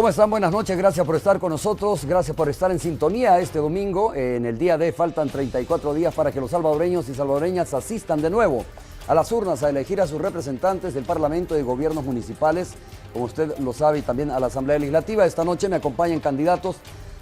¿Cómo están? Buenas noches, gracias por estar con nosotros, gracias por estar en sintonía este domingo. En el día D faltan 34 días para que los salvadoreños y salvadoreñas asistan de nuevo a las urnas a elegir a sus representantes del Parlamento y gobiernos municipales, como usted lo sabe, y también a la Asamblea Legislativa. Esta noche me acompañan candidatos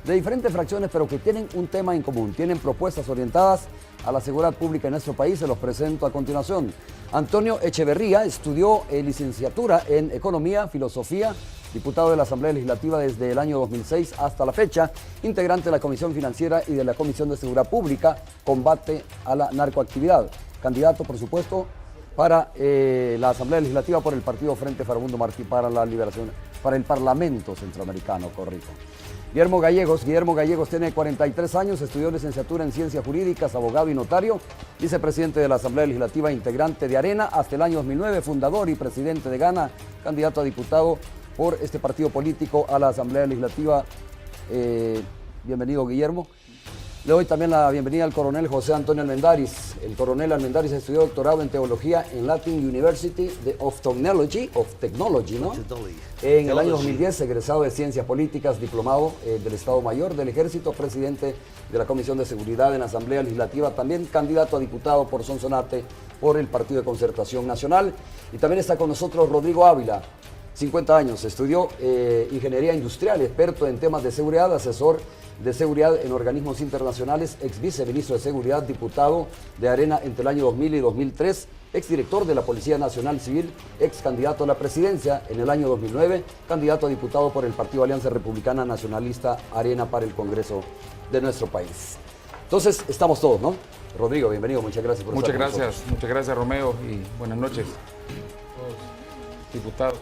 de diferentes fracciones, pero que tienen un tema en común, tienen propuestas orientadas a la seguridad pública en nuestro país. Se los presento a continuación. Antonio Echeverría estudió licenciatura en Economía, Filosofía, diputado de la Asamblea Legislativa desde el año 2006 hasta la fecha, integrante de la Comisión Financiera y de la Comisión de Seguridad Pública, combate a la narcoactividad. Candidato, por supuesto, para la Asamblea Legislativa por el Partido Frente Farabundo Martí para la Liberación, para el Parlamento Centroamericano, corrijo. Guillermo Gallegos tiene 43 años, estudió licenciatura en Ciencias Jurídicas, abogado y notario, vicepresidente de la Asamblea Legislativa, integrante de Arena hasta el año 2009, fundador y presidente de Gana, candidato a diputado por este partido político a la Asamblea Legislativa. Bienvenido, Guillermo. Le doy también la bienvenida al coronel José Antonio Almendaris. El coronel Almendaris estudió doctorado en Teología en Latin University of Technology, ¿no? En el año 2010, egresado de Ciencias Políticas, diplomado del Estado Mayor del Ejército, presidente de la Comisión de Seguridad en la Asamblea Legislativa, también candidato a diputado por Sonsonate por el Partido de Concertación Nacional. Y también está con nosotros Rodrigo Ávila, 50 años, estudió Ingeniería Industrial, experto en temas de seguridad, asesor de seguridad en organismos internacionales, ex viceministro de Seguridad, diputado de Arena entre el año 2000 y 2003, exdirector de la Policía Nacional Civil, ex candidato a la presidencia en el año 2009, candidato a diputado por el Partido Alianza Republicana Nacionalista Arena para el Congreso de nuestro país. Entonces, estamos todos, ¿no? Rodrigo, bienvenido, muchas gracias por estar con nosotros. Muchas gracias, Romeo, y buenas noches a todos diputados.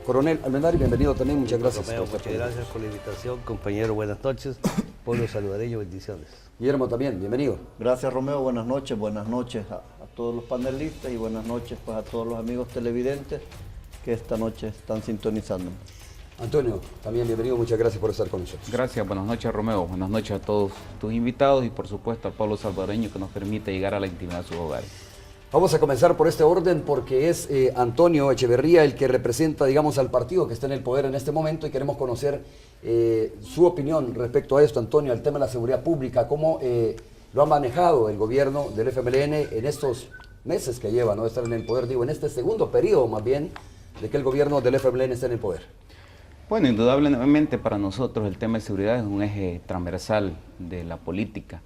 Coronel Almendaris, bienvenido también, muchas gracias. Romeo, muchas gracias por la invitación, compañero, buenas noches, pueblo salvadoreño, bendiciones. Guillermo también, bienvenido. Gracias, Romeo, buenas noches a todos los panelistas y buenas noches pues, a todos los amigos televidentes que esta noche están sintonizando. Antonio, también bienvenido, muchas gracias por estar con nosotros. Gracias, buenas noches, Romeo, buenas noches a todos tus invitados y por supuesto al pueblo salvadoreño que nos permite llegar a la intimidad de sus hogares. Vamos a comenzar por este orden porque es Antonio Echeverría el que representa, digamos, al partido que está en el poder en este momento y queremos conocer su opinión respecto a esto, Antonio, al tema de la seguridad pública, cómo lo ha manejado el gobierno del FMLN en estos meses que lleva, ¿no?, de estar en el poder, digo, en este segundo periodo más bien de que el gobierno del FMLN está en el poder. Bueno, indudablemente para nosotros el tema de seguridad es un eje transversal de la política.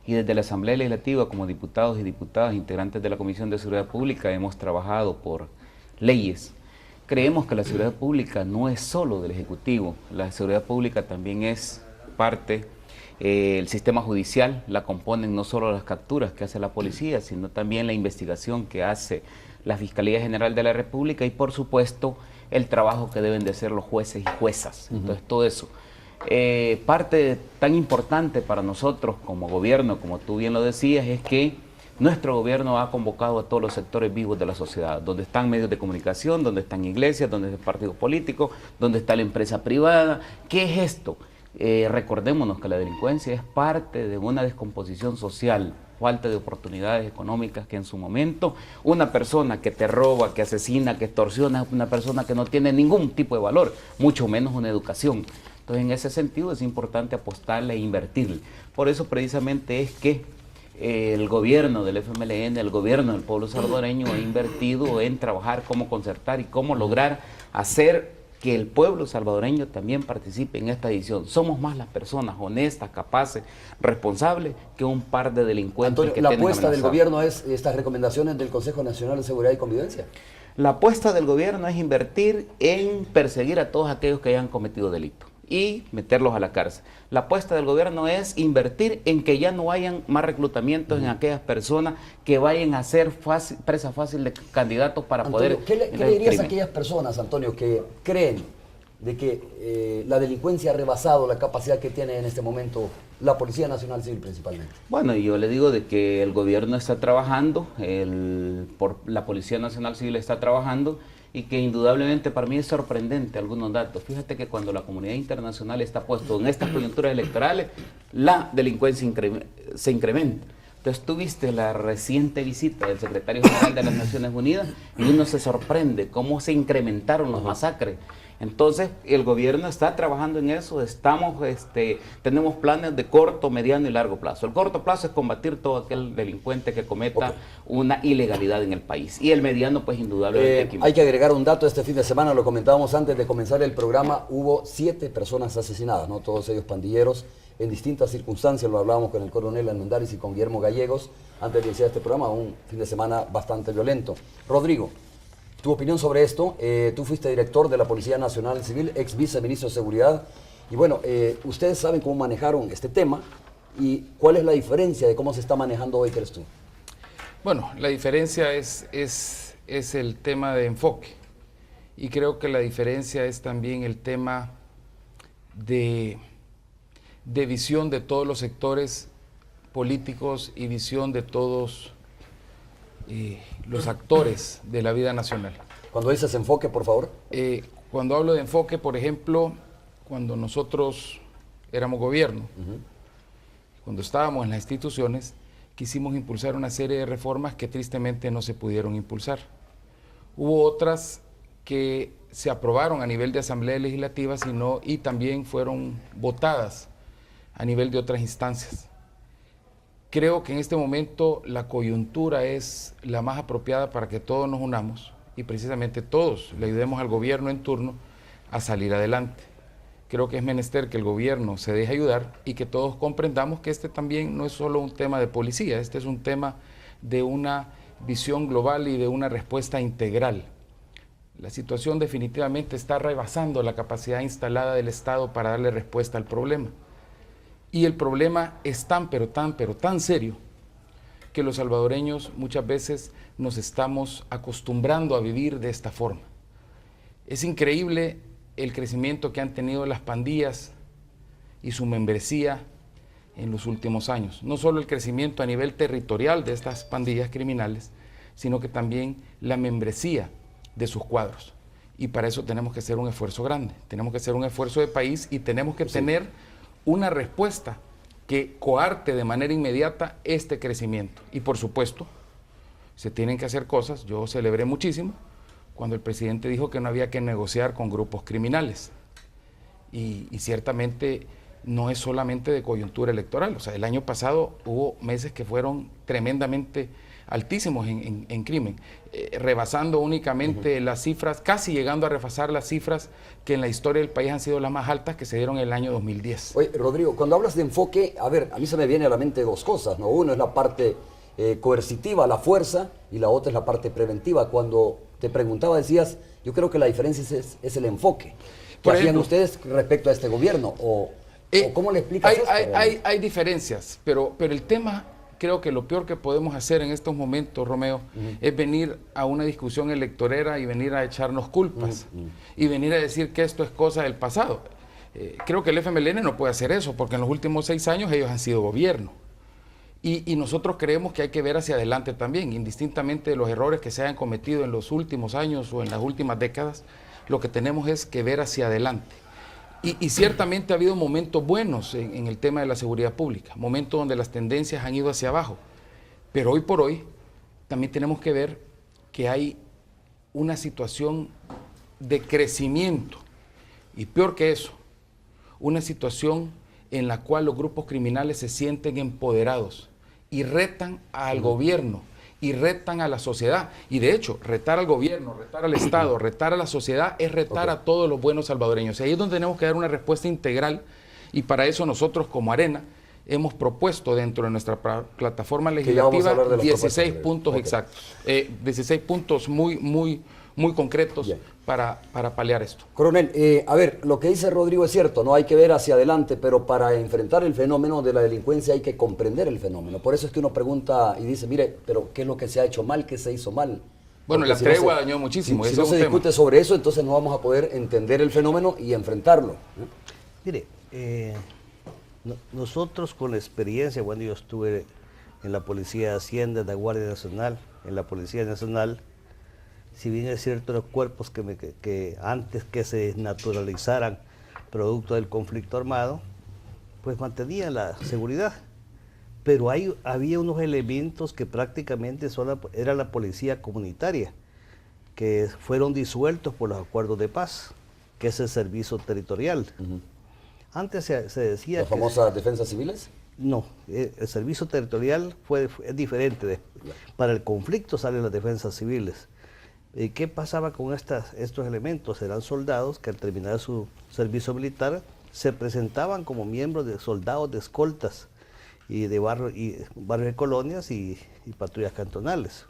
Y desde la Asamblea Legislativa, como diputados y diputadas, integrantes de la Comisión de Seguridad Pública, hemos trabajado por leyes. Creemos que la seguridad pública no es solo del Ejecutivo, la seguridad pública también es parte del sistema judicial, la componen no solo las capturas que hace la policía, sino también la investigación que hace la Fiscalía General de la República y, por supuesto, el trabajo que deben de hacer los jueces y juezas. Entonces, todo eso. Parte tan importante para nosotros como gobierno, como tú bien lo decías, es que nuestro gobierno ha convocado a todos los sectores vivos de la sociedad, donde están medios de comunicación, donde están iglesias, donde están partidos políticos, donde está la empresa privada. ¿Qué es esto? Recordémonos que la delincuencia es parte de una descomposición social, falta de oportunidades económicas, que en su momento una persona que te roba, que asesina, que extorsiona, es una persona que no tiene ningún tipo de valor, mucho menos una educación. Entonces, en ese sentido es importante apostarle e invertirle. Por eso precisamente es que el gobierno del FMLN, el gobierno del pueblo salvadoreño ha invertido en trabajar cómo concertar y cómo lograr hacer que el pueblo salvadoreño también participe en esta edición. Somos más las personas honestas, capaces, responsables, que un par de delincuentes. Antonio, que la tienen apuesta del amenazado. gobierno es estas recomendaciones del Consejo Nacional de Seguridad y Convivencia. La apuesta del gobierno es invertir en perseguir a todos aquellos que hayan cometido delitos y meterlos a la cárcel. La apuesta del gobierno es invertir en que ya no hayan más reclutamientos en aquellas personas que vayan a ser presa fácil de candidatos para Antonio, poder... ¿qué le dirías a aquellas personas, Antonio, que creen de que la delincuencia ha rebasado la capacidad que tiene en este momento la Policía Nacional Civil principalmente? Bueno, yo le digo de que el gobierno está trabajando, la Policía Nacional Civil está trabajando, y que indudablemente para mí es sorprendente algunos datos. Fíjate que cuando la comunidad internacional está puesto en estas coyunturas electorales, la delincuencia se incrementa. Entonces tuviste la reciente visita del secretario general de las Naciones Unidas y uno se sorprende cómo se incrementaron los masacres Entonces, el gobierno está trabajando en eso, tenemos planes de corto, mediano y largo plazo. El corto plazo es combatir todo aquel delincuente que cometa una ilegalidad en el país. Y el mediano, pues indudablemente. Hay que agregar un dato, este fin de semana, lo comentábamos antes de comenzar el programa, hubo 7 personas asesinadas, ¿no? Todos ellos pandilleros, en distintas circunstancias, lo hablábamos con el coronel Almendaris y con Guillermo Gallegos, antes de iniciar este programa, un fin de semana bastante violento. Rodrigo, tu opinión sobre esto, tú fuiste director de la Policía Nacional Civil, ex viceministro de Seguridad, y bueno, ustedes saben cómo manejaron este tema, y cuál es la diferencia de cómo se está manejando hoy, crees tú. Bueno, la diferencia es el tema de enfoque, y creo que la diferencia es también el tema de visión de todos los sectores políticos y visión de todos los actores de la vida nacional. Cuando dices enfoque, por favor. Cuando hablo de enfoque, por ejemplo, cuando nosotros éramos gobierno, cuando estábamos en las instituciones, quisimos impulsar una serie de reformas que tristemente no se pudieron impulsar. Hubo otras que se aprobaron a nivel de Asamblea Legislativa y también fueron votadas a nivel de otras instancias. Creo que en este momento la coyuntura es la más apropiada para que todos nos unamos y precisamente todos le ayudemos al gobierno en turno a salir adelante. Creo que es menester que el gobierno se deje ayudar y que todos comprendamos que este también no es solo un tema de policía, este es un tema de una visión global y de una respuesta integral. La situación definitivamente está rebasando la capacidad instalada del Estado para darle respuesta al problema. Y el problema es tan serio que los salvadoreños muchas veces nos estamos acostumbrando a vivir de esta forma. Es increíble el crecimiento que han tenido las pandillas y su membresía en los últimos años. No solo el crecimiento a nivel territorial de estas pandillas criminales, sino que también la membresía de sus cuadros. Y para eso tenemos que hacer un esfuerzo grande, tenemos que hacer un esfuerzo de país y tenemos que tener una respuesta que coarte de manera inmediata este crecimiento. Y por supuesto, se tienen que hacer cosas. Yo celebré muchísimo cuando el presidente dijo que no había que negociar con grupos criminales. Y ciertamente no es solamente de coyuntura electoral. O sea, el año pasado hubo meses que fueron tremendamente altísimos en crimen, rebasando únicamente las cifras, casi llegando a rebasar las cifras que en la historia del país han sido las más altas que se dieron en el año 2010. Oye, Rodrigo, cuando hablas de enfoque, a ver, a mí se me viene a la mente 2 cosas, ¿no? Uno es la parte coercitiva, la fuerza, y la otra es la parte preventiva. Cuando te preguntaba, decías, yo creo que la diferencia es el enfoque. ¿Qué hacían ustedes respecto a este gobierno? ¿O cómo le explicas esto? Hay diferencias, pero el tema... Creo que lo peor que podemos hacer en estos momentos, Romeo, es venir a una discusión electorera y venir a echarnos culpas y venir a decir que esto es cosa del pasado. Creo que el FMLN no puede hacer eso porque en los últimos 6 años ellos han sido gobierno. Y nosotros creemos que hay que ver hacia adelante también, indistintamente de los errores que se hayan cometido en los últimos años o en las últimas décadas, lo que tenemos es que ver hacia adelante. Y ciertamente ha habido momentos buenos en el tema de la seguridad pública, momentos donde las tendencias han ido hacia abajo, pero hoy por hoy también tenemos que ver que hay una situación de crecimiento, y peor que eso, una situación en la cual los grupos criminales se sienten empoderados y retan al gobierno y retan a la sociedad. Y de hecho, retar al gobierno, retar al Estado, retar a la sociedad es retar a todos los buenos salvadoreños. Y ahí es donde tenemos que dar una respuesta integral, y para eso nosotros como Arena hemos propuesto dentro de nuestra plataforma legislativa 16 puntos exactos, 16 puntos muy concretos para paliar esto. Coronel, a ver, lo que dice Rodrigo es cierto, no hay que ver hacia adelante, pero para enfrentar el fenómeno de la delincuencia hay que comprender el fenómeno. Por eso es que uno pregunta y dice, mire, pero ¿qué es lo que se ha hecho mal? ¿Qué se hizo mal? Bueno, Porque la si tregua no se, dañó muchísimo. Si no se discute sobre eso, entonces no vamos a poder entender el fenómeno y enfrentarlo, ¿no? Mire, nosotros con la experiencia, cuando yo estuve en la Policía de Hacienda, en la Guardia Nacional, en la Policía Nacional, si bien es cierto los cuerpos que antes que se desnaturalizaran producto del conflicto armado, pues mantenían la seguridad. Pero había unos elementos que prácticamente era la policía comunitaria, que fueron disueltos por los acuerdos de paz. que es el servicio territorial. Antes se decía ¿Las famosas defensas civiles? no, el servicio territorial es diferente. Para el conflicto salen las defensas civiles. ¿Y qué pasaba con estos elementos? Eran soldados que al terminar su servicio militar se presentaban como miembros de soldados de escoltas y de barrios de colonias y patrullas cantonales.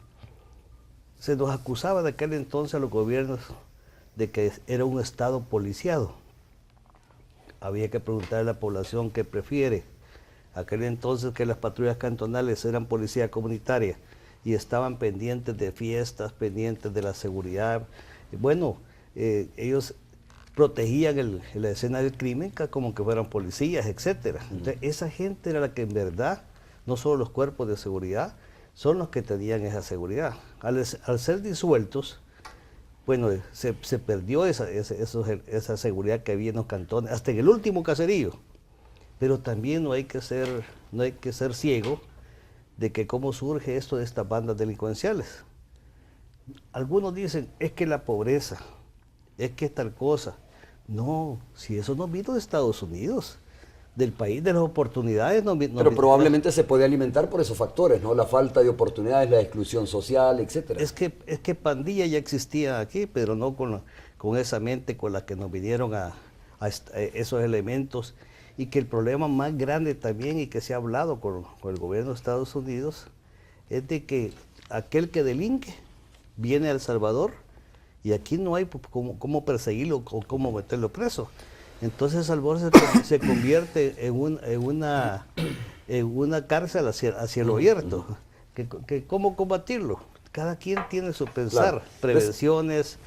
Se nos acusaba de aquel entonces a los gobiernos de que era un estado policiado. Había que preguntarle a la población qué prefiere. Aquel entonces que las patrullas cantonales eran policía comunitaria y estaban pendientes de fiestas, pendientes de la seguridad. Bueno, ellos protegían la escena del crimen como que fueran policías, etc. Entonces, esa gente era la que en verdad, no solo los cuerpos de seguridad, son los que tenían esa seguridad. Al ser disueltos, bueno, se perdió esa seguridad que había en los cantones, hasta en el último caserío. Pero también no hay que ser ciego de que cómo surge esto de estas bandas delincuenciales. Algunos dicen, es que la pobreza, es que tal cosa. No, si eso no vino de Estados Unidos, del país de las oportunidades. Pero probablemente se puede alimentar por esos factores, ¿no? La falta de oportunidades, la exclusión social, etcétera. Es que pandilla ya existía aquí, pero no con esa mente con la que nos vinieron a esos elementos. Y que el problema más grande también, y que se ha hablado con el gobierno de Estados Unidos, es de que aquel que delinque viene a El Salvador y aquí no hay cómo perseguirlo o cómo meterlo preso. Entonces El Salvador se convierte en una cárcel a cielo abierto. ¿Cómo combatirlo? Cada quien tiene su pensar, Claro. prevenciones.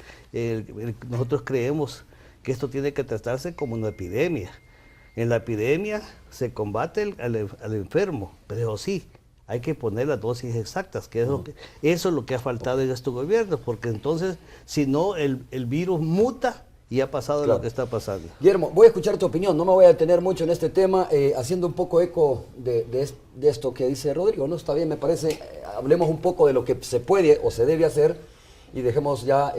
Nosotros creemos que esto tiene que tratarse como una epidemia. En la epidemia se combate al enfermo, pero sí, hay que poner las dosis exactas, que eso es lo que ha faltado en estos gobiernos, porque entonces, si no, el virus muta y ha pasado lo que está pasando. Guillermo, voy a escuchar tu opinión, no me voy a detener mucho en este tema, haciendo un poco eco de esto que dice Rodrigo, ¿no? Está bien, me parece, hablemos un poco de lo que se puede o se debe hacer. Y dejemos ya,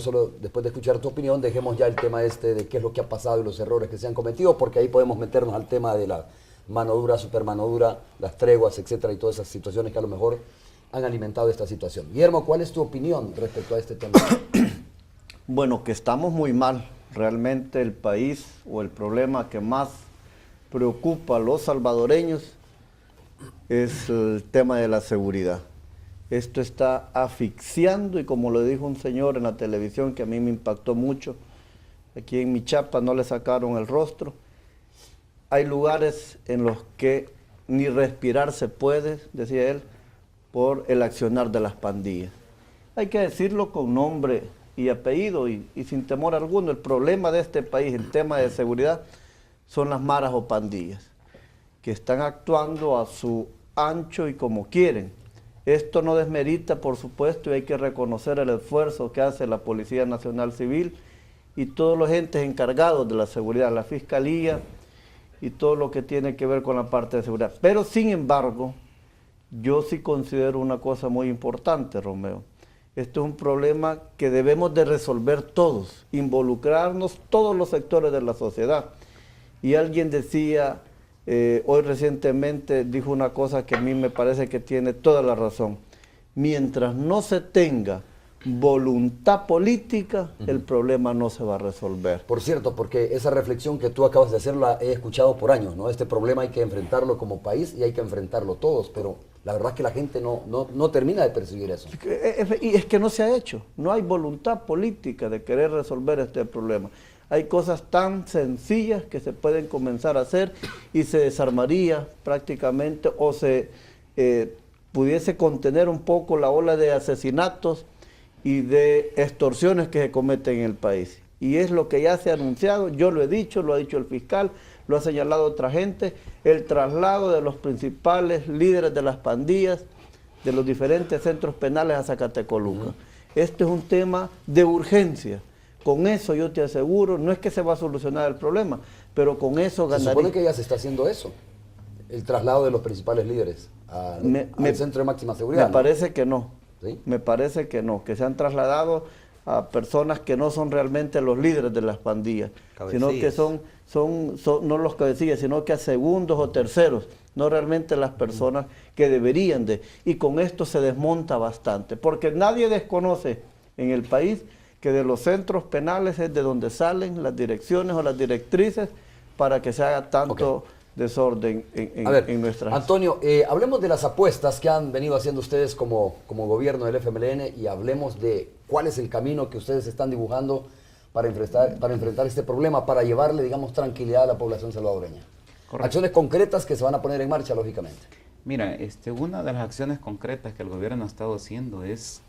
solo después de escuchar tu opinión, dejemos ya el tema de qué es lo que ha pasado y los errores que se han cometido, porque ahí podemos meternos al tema de la mano dura, supermano dura, las treguas, etcétera, y todas esas situaciones que a lo mejor han alimentado esta situación. Guillermo, ¿cuál es tu opinión respecto a este tema? Bueno, que estamos muy mal. Realmente el país o el problema que más preocupa a los salvadoreños es el tema de la seguridad. Esto está asfixiando y como lo dijo un señor en la televisión que a mí me impactó mucho, aquí en Michapa no le sacaron el rostro. Hay lugares en los que ni respirar se puede, decía él, por el accionar de las pandillas. Hay que decirlo con nombre y apellido y sin temor alguno. El problema de este país, el tema de seguridad, son las maras o pandillas, que están actuando a su ancho y como quieren. Esto no desmerita, por supuesto, y hay que reconocer el esfuerzo que hace la Policía Nacional Civil y todos los entes encargados de la seguridad, la Fiscalía y todo lo que tiene que ver con la parte de seguridad. Pero, sin embargo, yo sí considero una cosa muy importante, Romeo. Esto es un problema que debemos de resolver todos, involucrarnos todos los sectores de la sociedad. Y alguien decía... hoy recientemente dijo una cosa que a mí me parece que tiene toda la razón. Mientras no se tenga voluntad política, el problema no se va a resolver. Por cierto, porque esa reflexión que tú acabas de hacer la he escuchado por años, ¿no? Este problema hay que enfrentarlo como país y hay que enfrentarlo todos, pero la verdad es que la gente no termina de percibir eso. Y es que no se ha hecho, no hay voluntad política de querer resolver este problema. Hay cosas tan sencillas que se pueden comenzar a hacer y se desarmaría prácticamente o se pudiese contener un poco la ola de asesinatos y de extorsiones que se cometen en el país. Y es lo que ya se ha anunciado, yo lo he dicho, lo ha dicho el fiscal, lo ha señalado otra gente, el traslado de los principales líderes de las pandillas de los diferentes centros penales a Zacatecoluca. Este es un tema de urgencia. Con eso yo te aseguro, no es que se va a solucionar el problema, pero con eso ganaría. Se supone que ya se está haciendo eso, el traslado de los principales líderes al centro de máxima seguridad. Me parece que no, ¿Sí? me parece que no, que se han trasladado a personas que no son realmente los líderes de las pandillas, sino que son no los cabecillas, sino que a segundos o terceros, no realmente las personas que deberían de. Y con esto se desmonta bastante, porque nadie desconoce en el país que de los centros penales es de donde salen las direcciones o las directrices para que se haga tanto desorden en nuestras... Antonio, hablemos de las apuestas que han venido haciendo ustedes como gobierno del FMLN y hablemos de cuál es el camino que ustedes están dibujando para enfrentar este problema, para llevarle, digamos, tranquilidad a la población salvadoreña. Correcto. Acciones concretas que se van a poner en marcha, lógicamente. Mira, una de las acciones concretas que el gobierno ha estado haciendo es,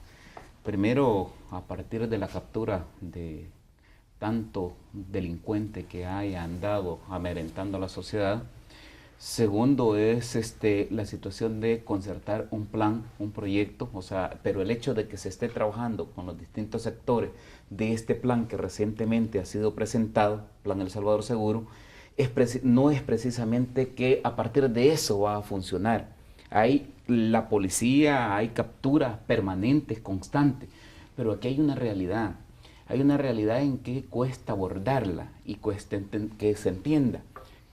primero, a partir de la captura de tanto delincuente que haya andado amedrentando a la sociedad. Segundo es la situación de concertar un plan, un proyecto, pero el hecho de que se esté trabajando con los distintos sectores de este plan que recientemente ha sido presentado, Plan El Salvador Seguro, no es precisamente que a partir de eso va a funcionar. Hay la policía, hay capturas permanentes, constantes, pero aquí hay una realidad. Hay una realidad en que cuesta abordarla y cuesta que se entienda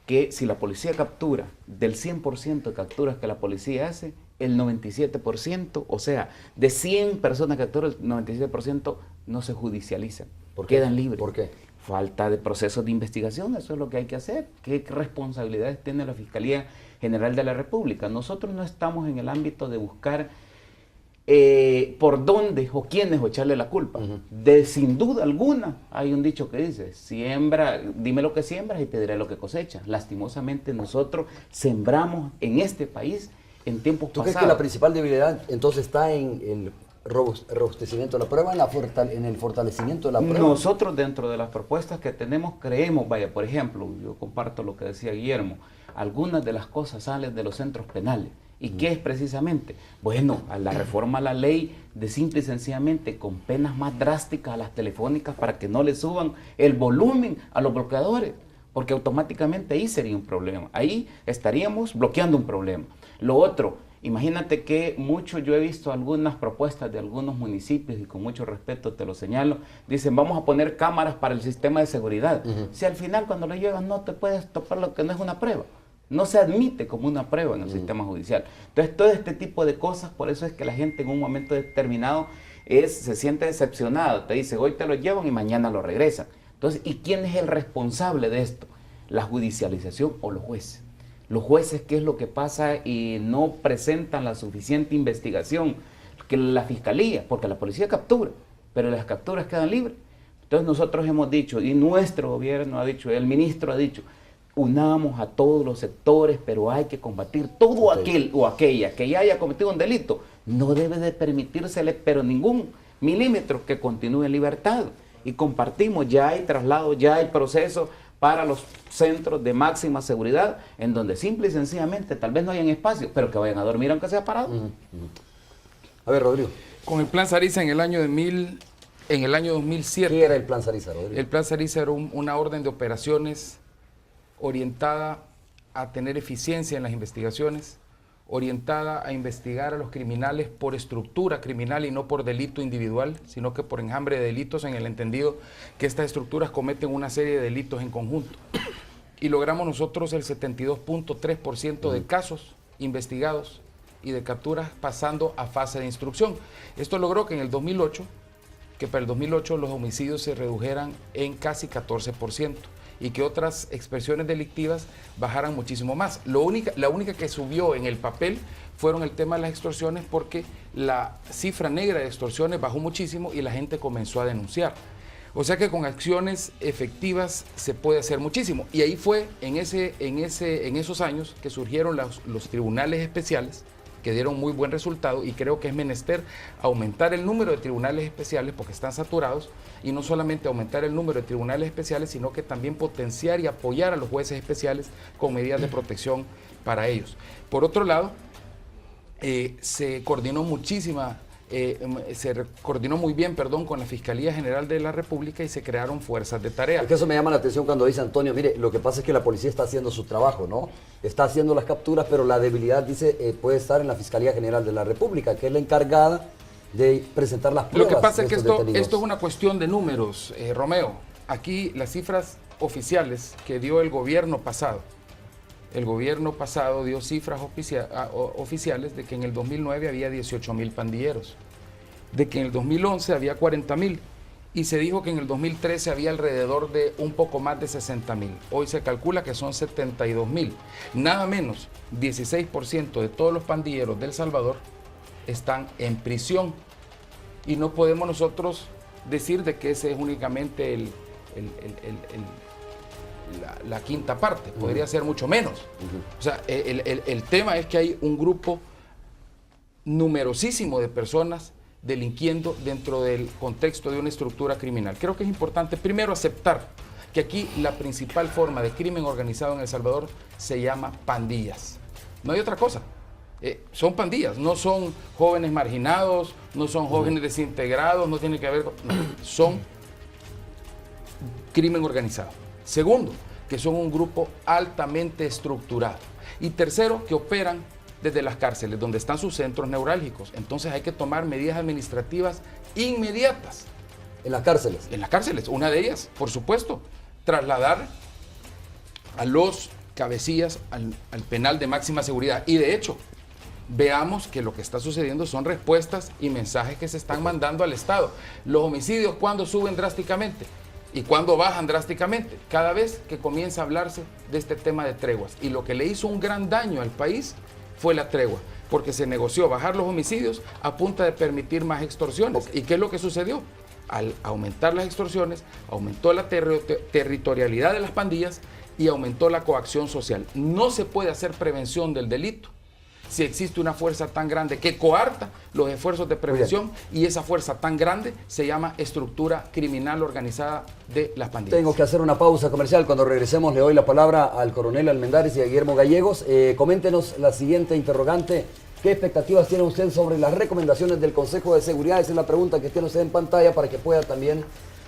que si la policía captura, del 100% de capturas que la policía hace, el 97%, o sea, de 100 personas que capturan, el 97% no se judicializan, quedan libres. ¿Por qué? Falta de procesos de investigación, eso es lo que hay que hacer. ¿Qué responsabilidades tiene la Fiscalía General de la República? Nosotros no estamos en el ámbito de buscar por dónde o quiénes o echarle la culpa. Sin duda alguna, hay un dicho que dice, dime lo que siembras y te diré lo que cosechas. Lastimosamente nosotros sembramos en este país en tiempos pasados. ¿Tú crees que la principal debilidad entonces está en el robustecimiento de la prueba, en el fortalecimiento de la prueba? Nosotros dentro de las propuestas que tenemos creemos, por ejemplo, yo comparto lo que decía Guillermo, algunas de las cosas salen de los centros penales. ¿Y qué es precisamente? Bueno, a la reforma a la ley de simple y sencillamente con penas más drásticas a las telefónicas para que no le suban el volumen a los bloqueadores, porque automáticamente ahí sería un problema. Ahí estaríamos bloqueando un problema. Lo otro, imagínate que yo he visto algunas propuestas de algunos municipios y con mucho respeto te lo señalo, dicen vamos a poner cámaras para el sistema de seguridad. Si al final cuando le llegas no te puedes topar lo que no es una prueba. No se admite como una prueba en el sistema judicial. Entonces, todo este tipo de cosas, por eso es que la gente en un momento determinado se siente decepcionada. Te dice, hoy te lo llevan y mañana lo regresan. Entonces, ¿y quién es el responsable de esto? ¿La judicialización o los jueces? Los jueces, ¿qué es lo que pasa? Y no presentan la suficiente investigación que la fiscalía, porque la policía captura, pero las capturas quedan libres. Entonces, nosotros hemos dicho, y nuestro gobierno ha dicho, el ministro ha dicho, unamos a todos los sectores, pero hay que combatir todo aquel o aquella que ya haya cometido un delito. No debe de permitírsele, pero ningún milímetro que continúe en libertad. Y compartimos, ya hay traslado, ya hay proceso para los centros de máxima seguridad, en donde simple y sencillamente tal vez no hayan espacio, pero que vayan a dormir aunque sea parado. A ver, Rodrigo. Con el Plan Sarizza en el año 2007. ¿Qué era el Plan Sarizza, Rodrigo? El Plan Sarizza era una orden de operaciones orientada a tener eficiencia en las investigaciones, orientada a investigar a los criminales por estructura criminal y no por delito individual, sino que por enjambre de delitos, en el entendido que estas estructuras cometen una serie de delitos en conjunto. Y logramos nosotros el 72.3% de casos investigados y de capturas pasando a fase de instrucción. Esto logró que para el 2008 los homicidios se redujeran en casi 14%. Y que otras expresiones delictivas bajaran muchísimo más. La única que subió en el papel fueron el tema de las extorsiones, porque la cifra negra de extorsiones bajó muchísimo y la gente comenzó a denunciar. O sea que con acciones efectivas se puede hacer muchísimo. Y ahí fue en esos años que surgieron los tribunales especiales, que dieron muy buen resultado, y creo que es menester aumentar el número de tribunales especiales porque están saturados, y no solamente aumentar el número de tribunales especiales, sino que también potenciar y apoyar a los jueces especiales con medidas de protección para ellos. Por otro lado, se coordinó muy bien, con la Fiscalía General de la República y se crearon fuerzas de tarea. Es que eso me llama la atención cuando dice Antonio, mire, lo que pasa es que la policía está haciendo su trabajo, ¿no? Está haciendo las capturas, pero la debilidad, dice, puede estar en la Fiscalía General de la República, que es la encargada de presentar las pruebas. Lo que pasa de es que estos esto detenidos. es una cuestión de números, Romeo. Aquí las cifras oficiales que dio el gobierno pasado dio cifras oficiales de que en el 2009 había 18.000 pandilleros, de que en el 2011 había 40.000 y se dijo que en el 2013 había alrededor de un poco más de 60.000. Hoy se calcula que son 72.000. Nada menos, 16% de todos los pandilleros de El Salvador están en prisión y no podemos nosotros decir de que ese es únicamente la quinta parte, podría ser mucho menos. O sea, el tema es que hay un grupo numerosísimo de personas delinquiendo dentro del contexto de una estructura criminal. Creo que es importante primero aceptar que aquí la principal forma de crimen organizado en El Salvador se llama pandillas. No hay otra cosa. Son pandillas, no son jóvenes marginados, no son jóvenes desintegrados, no tiene que ver con... No, son crimen organizado. Segundo, que son un grupo altamente estructurado. Y tercero, que operan desde las cárceles, donde están sus centros neurálgicos. Entonces hay que tomar medidas administrativas inmediatas. En las cárceles. En las cárceles, una de ellas, por supuesto, trasladar a los cabecillas al penal de máxima seguridad. Y de hecho, veamos que lo que está sucediendo son respuestas y mensajes que se están mandando al Estado. Los homicidios, ¿cuándo suben drásticamente? ¿Y cuándo bajan drásticamente? Cada vez que comienza a hablarse de este tema de treguas. Y lo que le hizo un gran daño al país fue la tregua, porque se negoció bajar los homicidios a punta de permitir más extorsiones. ¿Y qué es lo que sucedió? Al aumentar las extorsiones, aumentó la territorialidad de las pandillas y aumentó la coacción social. No se puede hacer prevención del delito si existe una fuerza tan grande que coarta los esfuerzos de prevención, y esa fuerza tan grande se llama estructura criminal organizada de las pandillas. Tengo que hacer una pausa comercial. Cuando regresemos le doy la palabra al coronel Almendares y a Guillermo Gallegos. Coméntenos la siguiente interrogante. ¿Qué expectativas tiene usted sobre las recomendaciones del Consejo de Seguridad? Esa es la pregunta que tiene usted en pantalla para que pueda también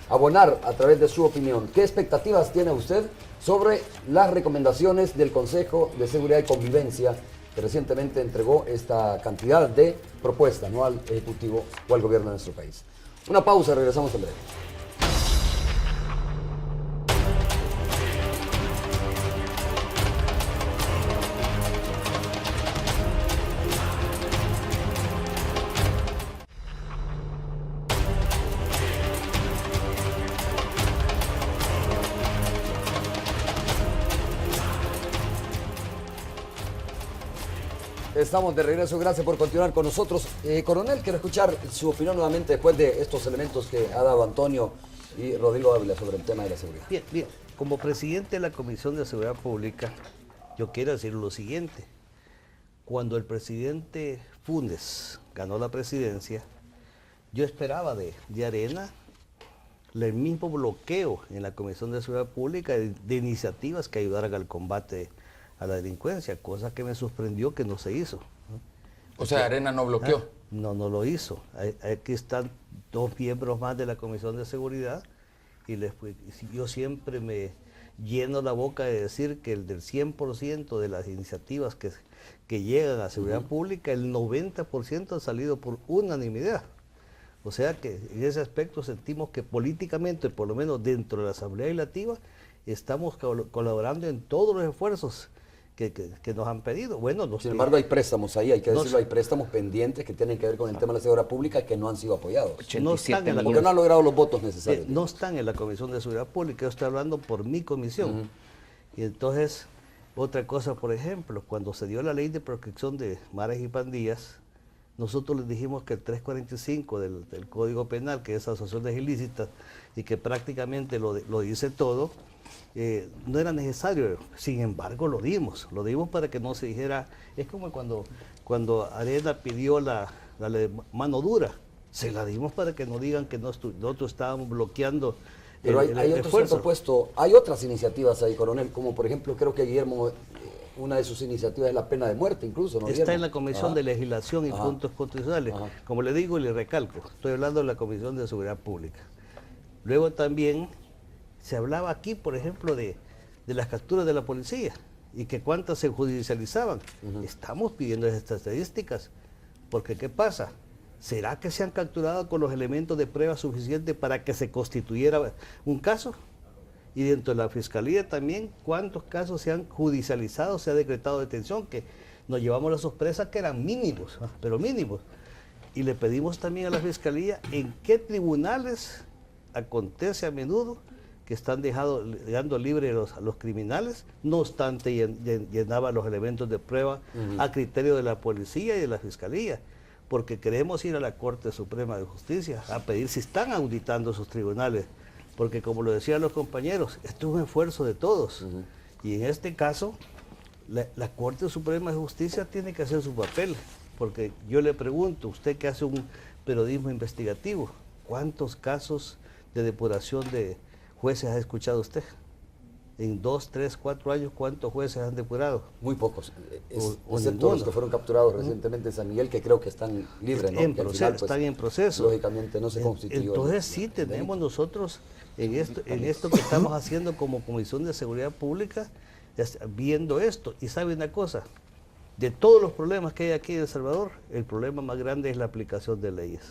abonar a través de su opinión. ¿Qué expectativas tiene usted sobre las recomendaciones del Consejo de Seguridad y Convivencia, que recientemente entregó esta cantidad de propuestas, ¿no?, al Ejecutivo o al gobierno de nuestro país? Una pausa, regresamos en breve. Estamos de regreso, gracias por continuar con nosotros. Coronel, quiero escuchar su opinión nuevamente después de estos elementos que ha dado Antonio y Rodrigo Ávila sobre el tema de la seguridad. Bien, como presidente de la Comisión de Seguridad Pública, yo quiero decir lo siguiente. Cuando el presidente Funes ganó la presidencia, yo esperaba de Arena el mismo bloqueo en la Comisión de Seguridad Pública de iniciativas que ayudaran al combate a la delincuencia, cosa que me sorprendió que no se hizo, ¿no? O sea, Arena no bloqueó. No lo hizo. Aquí están 2 miembros más de la Comisión de Seguridad y yo siempre me lleno la boca de decir que el del 100% de las iniciativas que llegan a seguridad pública, el 90% han salido por unanimidad. O sea que en ese aspecto sentimos que políticamente, por lo menos dentro de la Asamblea Legislativa, estamos colaborando en todos los esfuerzos que nos han pedido. Bueno, sin embargo, hay préstamos ahí, hay que decirlo, hay préstamos pendientes que tienen que ver con el tema de la seguridad pública que no han sido apoyados. No están en porque no han logrado los votos necesarios. No están en la Comisión de Seguridad Pública, yo estoy hablando por mi comisión. Y entonces, otra cosa, por ejemplo, cuando se dio la ley de protección de maras y pandillas, nosotros les dijimos que el 345 del Código Penal, que es asociaciones ilícitas y que prácticamente lo dice todo, no era necesario. Sin embargo, lo dimos para que no se dijera. Es como cuando Arena pidió la mano dura, se la dimos para que no digan que nosotros estábamos bloqueando. Pero hay otros propuestos, hay otras iniciativas ahí, coronel, como por ejemplo, creo que Guillermo, una de sus iniciativas es la pena de muerte incluso, ¿no? Está en la Comisión de Legislación y Puntos Constitucionales. Como le digo y le recalco, estoy hablando de la Comisión de Seguridad Pública. Luego también se hablaba aquí, por ejemplo, de las capturas de la policía y que cuántas se judicializaban. Estamos pidiendo esas estadísticas, porque ¿qué pasa? ¿Será que se han capturado con los elementos de prueba suficientes para que se constituyera un caso? Y dentro de la Fiscalía también, ¿cuántos casos se han judicializado, se ha decretado detención? Que nos llevamos la sorpresa que eran mínimos, pero mínimos. Y le pedimos también a la Fiscalía en qué tribunales acontece a menudo que están dejando libres a los criminales, no obstante llenaban los elementos de prueba a criterio de la policía y de la Fiscalía, porque queremos ir a la Corte Suprema de Justicia a pedir si están auditando sus tribunales, porque como lo decían los compañeros, esto es un esfuerzo de todos, y en este caso la Corte Suprema de Justicia tiene que hacer su papel, porque yo le pregunto, usted que hace un periodismo investigativo, ¿cuántos casos de depuración de jueces ha escuchado usted? En 2, 3, 4 años, ¿cuántos jueces han depurado? Muy pocos, O excepto ninguno. los que fueron capturados recientemente en San Miguel, que creo que están libres, ¿no? En Que al proceso, final, pues, están en proceso. lógicamente no se constituyó. Entonces sí tenemos nosotros en esto que estamos haciendo como Comisión de Seguridad Pública, viendo esto. Y sabe una cosa, de todos los problemas que hay aquí en El Salvador, el problema más grande es la aplicación de leyes.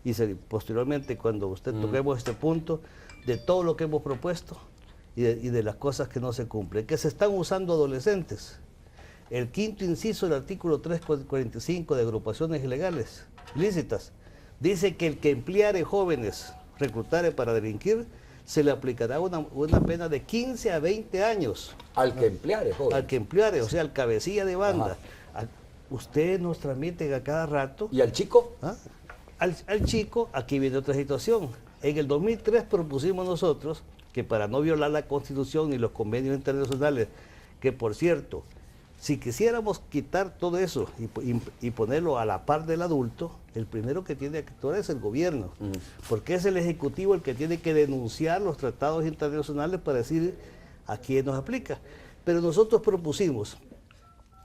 Y posteriormente, cuando usted toquemos este punto, de todo lo que hemos propuesto y de las cosas que no se cumplen, que se están usando adolescentes. El quinto inciso del artículo 345 de agrupaciones ilegales, ilícitas, dice que el que empleare jóvenes, reclutare para delinquir, se le aplicará una pena de 15 a 20 años. Al que empleare, joven. Al que empleare, o sea, al cabecilla de banda. Usted nos transmite a cada rato. ¿Y al chico? ¿Ah? Al chico, aquí viene otra situación. En el 2003 propusimos nosotros que para no violar la Constitución ni los convenios internacionales, que por cierto, si quisiéramos quitar todo eso y ponerlo a la par del adulto, el primero que tiene que actuar es el gobierno, porque es el Ejecutivo el que tiene que denunciar los tratados internacionales para decir a quién nos aplica. Pero nosotros propusimos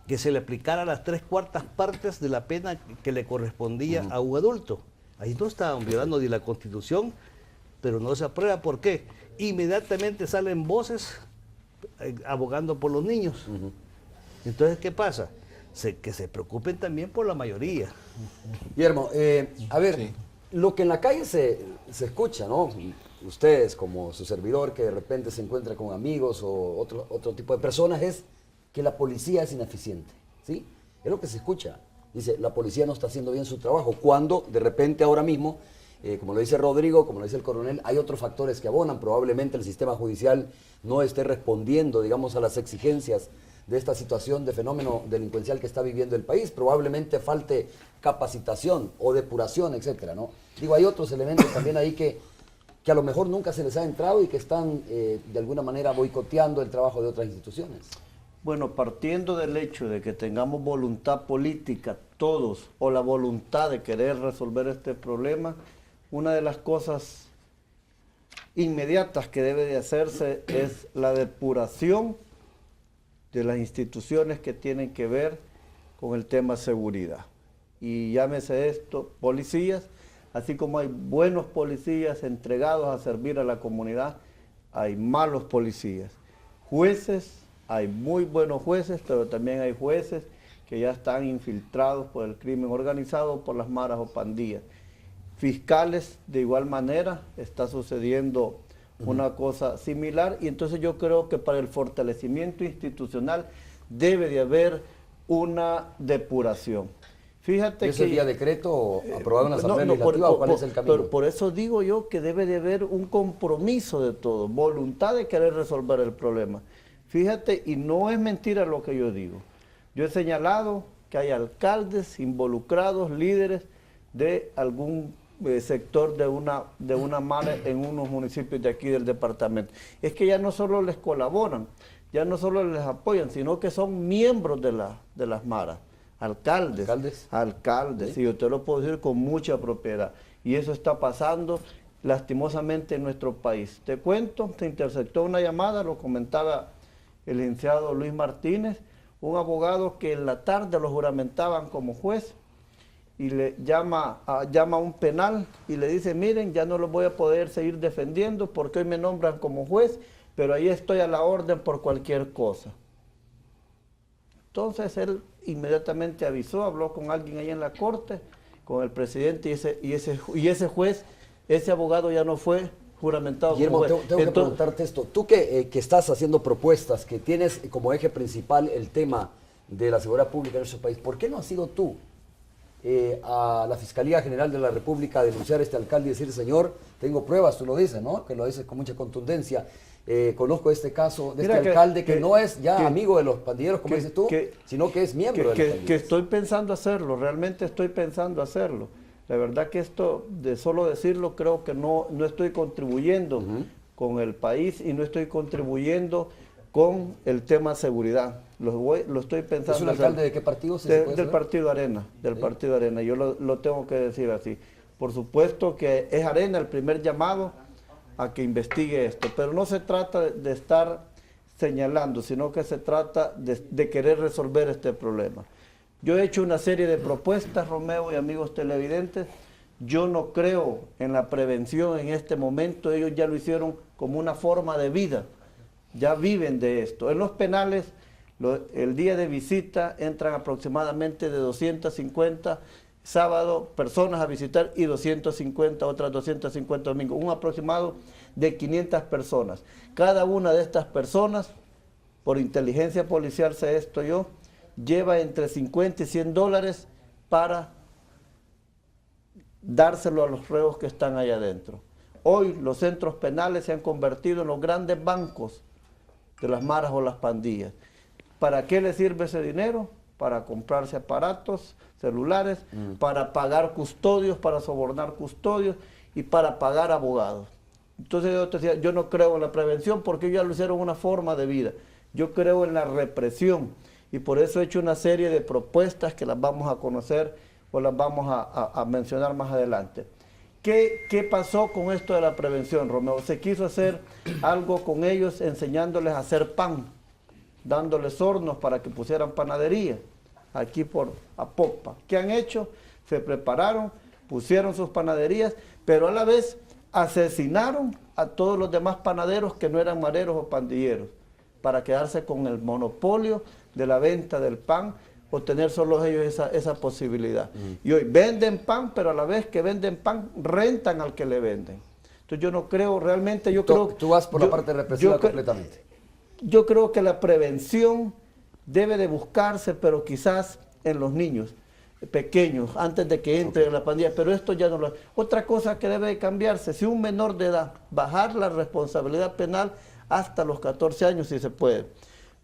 que se le aplicara las 3/4 partes de la pena que le correspondía a un adulto. Ahí no estaban violando ni la Constitución, pero no se aprueba. ¿Por qué? Inmediatamente salen voces abogando por los niños. Entonces, ¿qué pasa? Que se preocupen también por la mayoría. Guillermo, a ver, Sí. lo que en la calle se escucha, ¿no? Ustedes, como su servidor, que de repente se encuentra con amigos o otro tipo de personas, es que la policía es ineficiente, ¿sí? Es lo que se escucha. Dice, la policía no está haciendo bien su trabajo, cuando de repente ahora mismo, como lo dice Rodrigo, como lo dice el coronel, hay otros factores que abonan. Probablemente el sistema judicial no esté respondiendo, digamos, a las exigencias de esta situación de fenómeno delincuencial que está viviendo el país. Probablemente falte capacitación o depuración, etcétera, ¿no? Digo, hay otros elementos también ahí que a lo mejor nunca se les ha entrado y que están de alguna manera boicoteando el trabajo de otras instituciones. Bueno, partiendo del hecho de que tengamos voluntad política todos, o la voluntad de querer resolver este problema, una de las cosas inmediatas que debe de hacerse es la depuración de las instituciones que tienen que ver con el tema seguridad. Y llámese esto, policías, así como hay buenos policías entregados a servir a la comunidad, hay malos policías. Jueces, hay muy buenos jueces, pero también hay jueces que ya están infiltrados por el crimen organizado, por las maras o pandillas. Fiscales, de igual manera, está sucediendo una cosa similar, y entonces yo creo que para el fortalecimiento institucional debe de haber una depuración. Fíjate ¿Es que el día decreto aprobado en la Asamblea Legislativa o cuál es el camino? Por eso digo yo que debe de haber un compromiso de todos, voluntad de querer resolver el problema. Fíjate, y no es mentira lo que yo digo. Yo he señalado que hay alcaldes involucrados, líderes de algún sector de una mara en unos municipios de aquí del departamento. Es que ya no solo les colaboran, ya no solo les apoyan, sino que son miembros de las maras. Alcaldes, ¿Sí? y yo te lo puedo decir con mucha propiedad. Y eso está pasando lastimosamente en nuestro país. Te cuento, se interceptó una llamada, lo comentaba el licenciado Luis Martínez, un abogado que en la tarde lo juramentaban como juez, y le llama a un penal y le dice, miren, ya no lo voy a poder seguir defendiendo porque hoy me nombran como juez, pero ahí estoy a la orden por cualquier cosa. Entonces él inmediatamente avisó, habló con alguien ahí en la corte, con el presidente y ese juez, ese abogado ya no fue juramentado. Guillermo, como juez. tengo que preguntarte esto. Tú que estás haciendo propuestas, que tienes como eje principal el tema de la seguridad pública en nuestro país, ¿por qué no has ido tú a la Fiscalía General de la República a denunciar a este alcalde y decir, señor, tengo pruebas, tú lo dices, ¿no? Que lo dices con mucha contundencia. Conozco este caso de este alcalde que no es ya amigo de los pandilleros, como dices tú, sino que es miembro de la que estoy pensando hacerlo, realmente estoy pensando hacerlo. La verdad que esto, de solo decirlo, creo que no estoy contribuyendo con el país y no estoy contribuyendo con el tema seguridad. Lo estoy pensando. ¿Es un alcalde de qué partido? Del Partido Arena, Partido Arena. Yo lo tengo que decir así. Por supuesto que es Arena el primer llamado a que investigue esto, pero no se trata de estar señalando, sino que se trata de querer resolver este problema. Yo he hecho una serie de propuestas, Romeo y amigos televidentes. Yo no creo en la prevención en este momento. Ellos ya lo hicieron como una forma de vida. Ya viven de esto. En los penales, el día de visita entran aproximadamente de 250 sábado personas a visitar y 250, otras 250 domingos. Un aproximado de 500 personas. Cada una de estas personas, por inteligencia policial sé esto yo, lleva entre 50 y 100 dólares para dárselo a los reos que están allá adentro. Hoy los centros penales se han convertido en los grandes bancos de las maras o las pandillas. ¿Para qué le sirve ese dinero? Para comprarse aparatos, celulares, para pagar custodios, para sobornar custodios y para pagar abogados. Entonces yo te decía, yo no creo en la prevención porque ellos ya lo hicieron una forma de vida. Yo creo en la represión y por eso he hecho una serie de propuestas que las vamos a conocer o las vamos a mencionar más adelante. ¿Qué pasó con esto de la prevención, Romeo? Se quiso hacer algo con ellos enseñándoles a hacer pan, dándoles hornos para que pusieran panadería aquí por Apopa. ¿Qué han hecho? Se prepararon, pusieron sus panaderías, pero a la vez asesinaron a todos los demás panaderos que no eran mareros o pandilleros, para quedarse con el monopolio de la venta del pan, o tener solo ellos esa posibilidad. Y hoy venden pan, pero a la vez que venden pan, rentan al que le venden. Entonces yo no creo, realmente yo creo... Tú vas por la parte represiva completamente. Yo creo que la prevención debe de buscarse, pero quizás en los niños pequeños, antes de que entren en la pandilla, pero esto ya no lo... Otra cosa que debe de cambiarse, si un menor de edad, bajar la responsabilidad penal hasta los 14 años si se puede.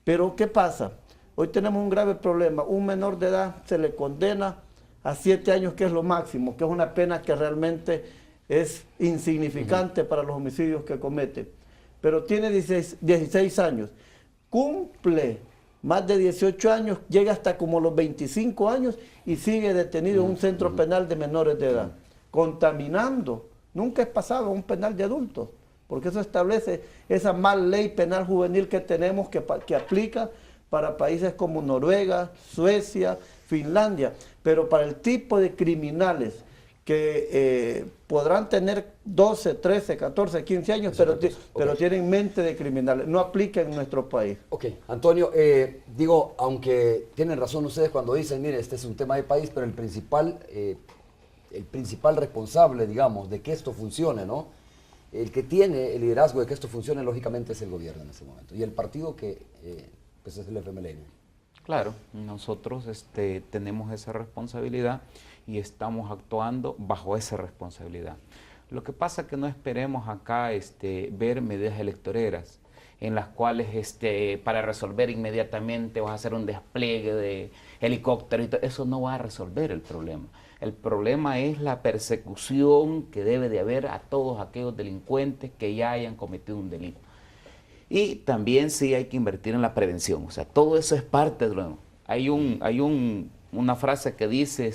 Pero ¿qué pasa? Hoy tenemos un grave problema, un menor de edad se le condena a 7 años, que es lo máximo, que es una pena que realmente es insignificante para los homicidios que comete. Pero tiene 16 años, cumple más de 18 años, llega hasta como los 25 años y sigue detenido en un centro penal de menores de edad, contaminando. Nunca es pasado a un penal de adultos, porque eso establece esa mal ley penal juvenil que tenemos, que aplica para países como Noruega, Suecia, Finlandia, pero para el tipo de criminales que podrán tener 12, 13, 14, 15 años, pero tienen mente de criminales. No aplica en nuestro país. Ok, Antonio, aunque tienen razón ustedes cuando dicen, mire, este es un tema de país, pero el principal responsable, digamos, de que esto funcione, ¿no? El que tiene el liderazgo de que esto funcione, lógicamente, es el gobierno en ese momento. Y el partido que pues es el FMLN. Claro, nosotros tenemos esa responsabilidad y estamos actuando bajo esa responsabilidad. Lo que pasa es que no esperemos acá ver medidas electoreras en las cuales para resolver inmediatamente vas a hacer un despliegue de helicópteros y todo. Eso no va a resolver el problema. El problema es la persecución que debe de haber a todos aquellos delincuentes que ya hayan cometido un delito. Y también sí hay que invertir en la prevención, o sea, todo eso es parte de lo... Hay una frase que dice,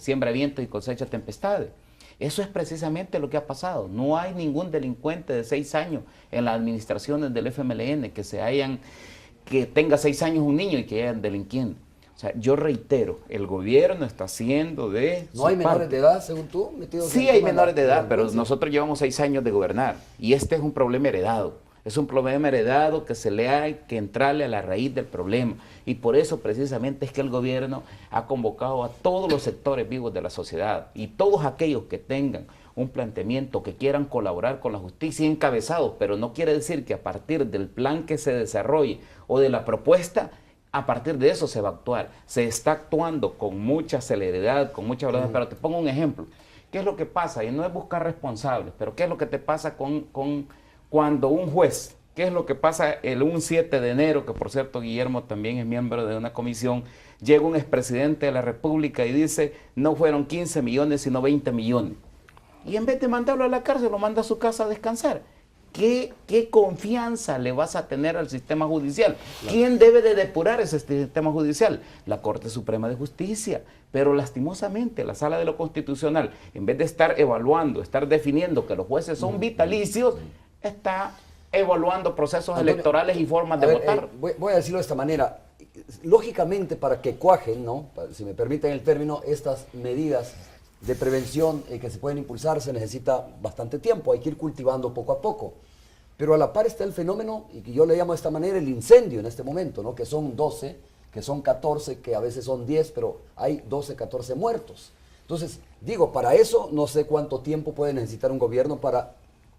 siembra viento y cosecha tempestades. Eso es precisamente lo que ha pasado. No hay ningún delincuente de 6 años en las administraciones del FMLN que tenga 6 años un niño y que hayan delinquiendo. O sea, yo reitero, el gobierno está haciendo de... ¿No hay menores de edad, según tú? Sí hay menores de edad, pero nosotros llevamos 6 años de gobernar y este es un problema heredado. Es un problema heredado que se le hay que entrarle a la raíz del problema. Y por eso precisamente es que el gobierno ha convocado a todos los sectores vivos de la sociedad y todos aquellos que tengan un planteamiento, que quieran colaborar con la justicia encabezados, pero no quiere decir que a partir del plan que se desarrolle o de la propuesta, a partir de eso se va a actuar. Se está actuando con mucha celeridad, con mucha velocidad, pero te pongo un ejemplo. ¿Qué es lo que pasa? Y no es buscar responsables, pero ¿qué es lo que te pasa cuando un juez, qué es lo que pasa un 7 de enero, que por cierto Guillermo también es miembro de una comisión, llega un expresidente de la República y dice, no fueron 15 millones, sino 20 millones. Y en vez de mandarlo a la cárcel, lo manda a su casa a descansar. ¿Qué confianza le vas a tener al sistema judicial? ¿Quién debe de depurar ese sistema judicial? La Corte Suprema de Justicia. Pero lastimosamente la Sala de lo Constitucional, en vez de estar evaluando, estar definiendo que los jueces son vitalicios, está evaluando procesos Antonio, electorales y formas de votar. Voy a decirlo de esta manera. Lógicamente, para que cuajen, ¿no? Si me permiten el término, estas medidas de prevención que se pueden impulsar, se necesita bastante tiempo, hay que ir cultivando poco a poco. Pero a la par está el fenómeno, y que yo le llamo de esta manera el incendio en este momento, ¿no? Que son 12, que son 14, que a veces son 10, pero hay 12, 14 muertos. Entonces, digo, para eso no sé cuánto tiempo puede necesitar un gobierno para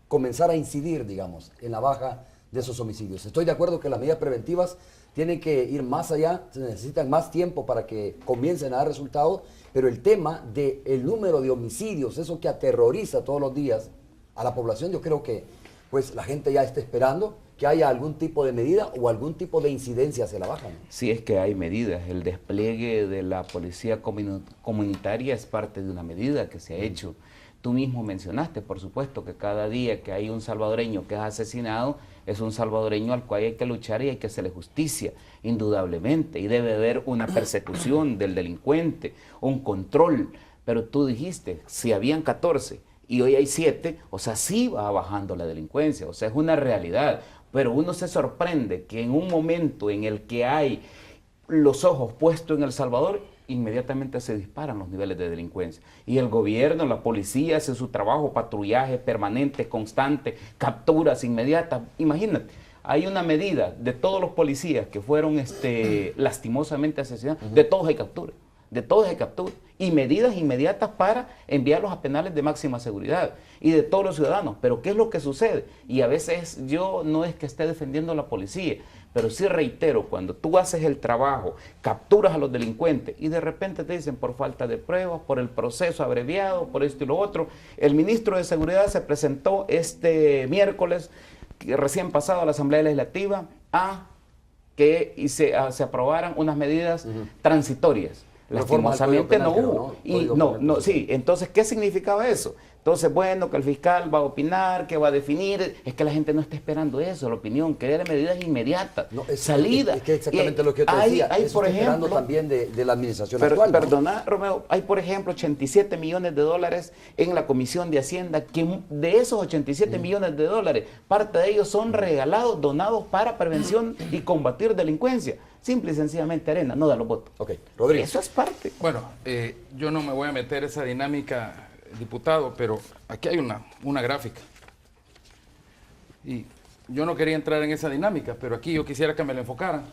comenzar a incidir, digamos, en la baja de esos homicidios. Estoy de acuerdo que las medidas preventivas tienen que ir más allá, se necesitan más tiempo para que comiencen a dar resultados, pero el tema del número de homicidios, eso que aterroriza todos los días a la población, yo creo que pues la gente ya está esperando que haya algún tipo de medida o algún tipo de incidencia hacia la baja, ¿no? Sí, es que hay medidas. El despliegue de la policía comunitaria es parte de una medida que se ha hecho. Tú mismo mencionaste, por supuesto, que cada día que hay un salvadoreño que es asesinado, es un salvadoreño al cual hay que luchar y hay que hacerle justicia, indudablemente. Y debe haber una persecución del delincuente, un control. Pero tú dijiste, si habían 14 y hoy hay 7, o sea, sí va bajando la delincuencia, o sea, es una realidad. Pero uno se sorprende que en un momento en el que hay los ojos puestos en El Salvador, inmediatamente se disparan los niveles de delincuencia. Y el gobierno, la policía hace su trabajo, patrullaje permanente, constante, capturas inmediatas. Imagínate, hay una medida de todos los policías que fueron lastimosamente asesinados, de todos hay captura. De todos hay captura. Y medidas inmediatas para enviarlos a penales de máxima seguridad. Y de todos los ciudadanos. Pero ¿qué es lo que sucede? Y a veces yo no es que esté defendiendo a la policía, pero sí reitero, cuando tú haces el trabajo, capturas a los delincuentes y de repente te dicen por falta de pruebas, por el proceso abreviado, por esto y lo otro. El ministro de Seguridad se presentó este miércoles, recién pasado a la Asamblea Legislativa, a que se aprobaran unas medidas transitorias. Lastimosamente no hubo. ¿No? Sí, entonces, ¿qué significaba eso? Entonces, bueno, que el fiscal va a opinar, que va a definir. Es que la gente no está esperando eso, la opinión, querer medidas inmediatas, salida. Es que exactamente lo que yo te decía, hay eso por está ejemplo, esperando también de la administración actual, ¿no? Perdona, Romeo, hay por ejemplo 87 millones de dólares en la Comisión de Hacienda, que de esos 87 millones de dólares, parte de ellos son regalados, donados para prevención y combatir delincuencia. Simple y sencillamente, Arena, no da los votos. Ok, Rodrigo. Eso es parte. Bueno, yo no me voy a meter esa dinámica, diputado, pero aquí hay una gráfica. Y yo no quería entrar en esa dinámica, pero aquí yo quisiera que me la enfocaran.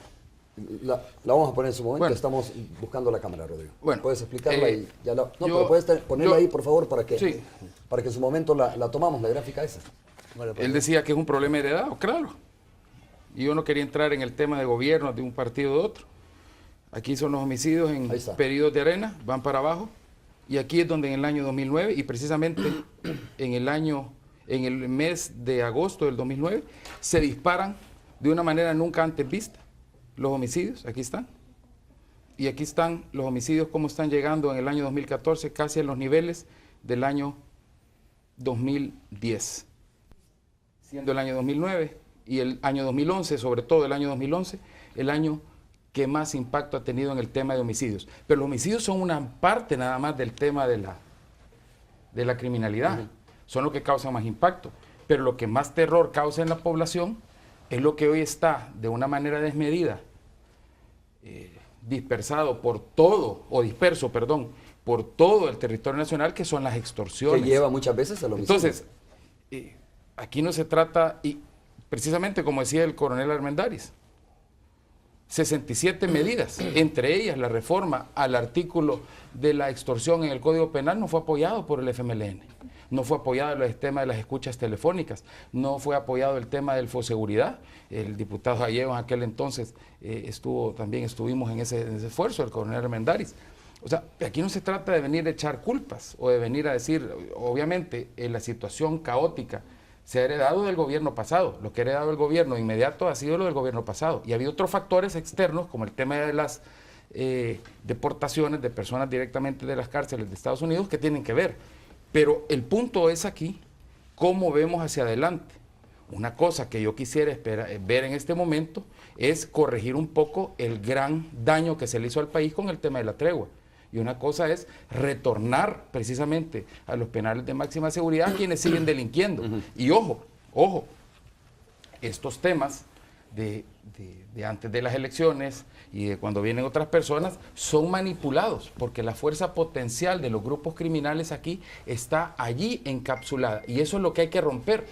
La vamos a poner en su momento, Bueno. Estamos buscando la cámara, Rodrigo. Bueno, puedes explicarla y ya la... No, yo- pero puedes ponerla ahí, por favor, para que, Sí. para que en su momento la tomamos, la gráfica esa. Él decía que es un problema heredado, claro. Y yo no quería entrar en el tema de gobierno de un partido o de otro. Aquí son los homicidios en Ahí está. periodos de Arena, van para abajo. Y aquí es donde en el año 2009, y precisamente en el mes de agosto del 2009, se disparan de una manera nunca antes vista los homicidios. Aquí están. Y aquí están los homicidios, cómo están llegando en el año 2014, casi en los niveles del año 2010. Siendo el año 2009 y el año 2011, sobre todo el año 2011, el año que más impacto ha tenido en el tema de homicidios. Pero los homicidios son una parte nada más del tema de la criminalidad. Son lo que causan más impacto. Pero lo que más terror causa en la población es lo que hoy está de una manera desmedida, dispersado por todo, o disperso, perdón, por todo el territorio nacional, que son las extorsiones. Que lleva muchas veces al homicidio. Entonces, aquí no se trata, y precisamente como decía el coronel Armendáriz, 67 medidas, entre ellas la reforma al artículo de la extorsión en el Código Penal no fue apoyado por el FMLN, no fue apoyado el tema de las escuchas telefónicas, no fue apoyado el tema del Foseguridad. El diputado Gallego en aquel entonces también estuvimos en ese esfuerzo, el coronel Armendáriz. O sea, aquí no se trata de venir a echar culpas o de venir a decir, obviamente, la situación caótica se ha heredado del gobierno pasado. Lo que ha heredado el gobierno inmediato ha sido lo del gobierno pasado. Y había otros factores externos, como el tema de las deportaciones de personas directamente de las cárceles de Estados Unidos, que tienen que ver. Pero el punto es aquí, cómo vemos hacia adelante. Una cosa que yo quisiera ver en este momento es corregir un poco el gran daño que se le hizo al país con el tema de la tregua. Y una cosa es retornar precisamente a los penales de máxima seguridad a quienes siguen delinquiendo. Y ojo, estos temas de antes de las elecciones y de cuando vienen otras personas son manipulados, porque la fuerza potencial de los grupos criminales aquí está allí encapsulada. Y eso es lo que hay que romper.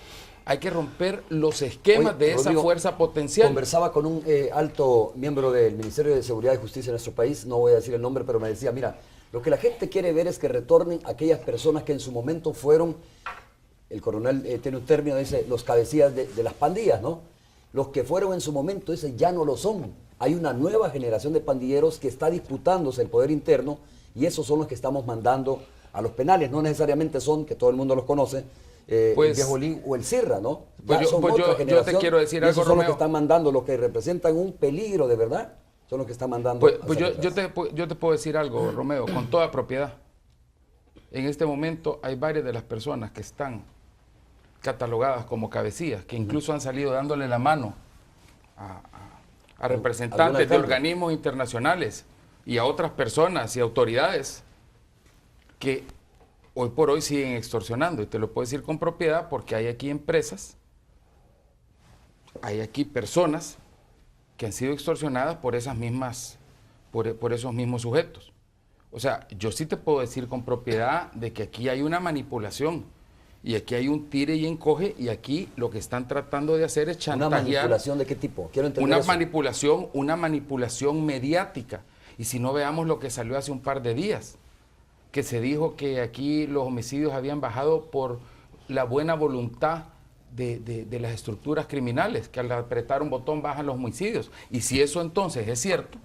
Hay que romper los esquemas de esa fuerza potencial. Conversaba con un alto miembro del Ministerio de Seguridad y Justicia de nuestro país, no voy a decir el nombre, pero me decía, mira, lo que la gente quiere ver es que retornen aquellas personas que en su momento fueron, el coronel tiene un término, dice, los cabecillas de las pandillas, ¿no? Los que fueron en su momento, dice, ya no lo son. Hay una nueva generación de pandilleros que está disputándose el poder interno y esos son los que estamos mandando a los penales. No necesariamente son, que todo el mundo los conoce, el Viejo Lin o el Cirra, ¿no? Yo te quiero decir algo, esos son los que están mandando, los que representan un peligro de verdad, son los que están mandando. Yo te puedo decir algo, Romeo, con toda propiedad. En este momento hay varias de las personas que están catalogadas como cabecillas, que incluso han salido dándole la mano a representantes de organismos internacionales y a otras personas y autoridades que hoy por hoy siguen extorsionando, y te lo puedo decir con propiedad porque hay aquí empresas, hay aquí personas que han sido extorsionadas por esas mismas, por esos mismos sujetos. O sea, yo sí te puedo decir con propiedad de que aquí hay una manipulación, y aquí hay un tire y encoge, y aquí lo que están tratando de hacer es chantajear. ¿Una manipulación de qué tipo? Quiero entender eso. Una manipulación mediática. Y si no, veamos lo que salió hace un par de días, que se dijo que aquí los homicidios habían bajado por la buena voluntad de las estructuras criminales, que al apretar un botón bajan los homicidios. Y si eso entonces es cierto,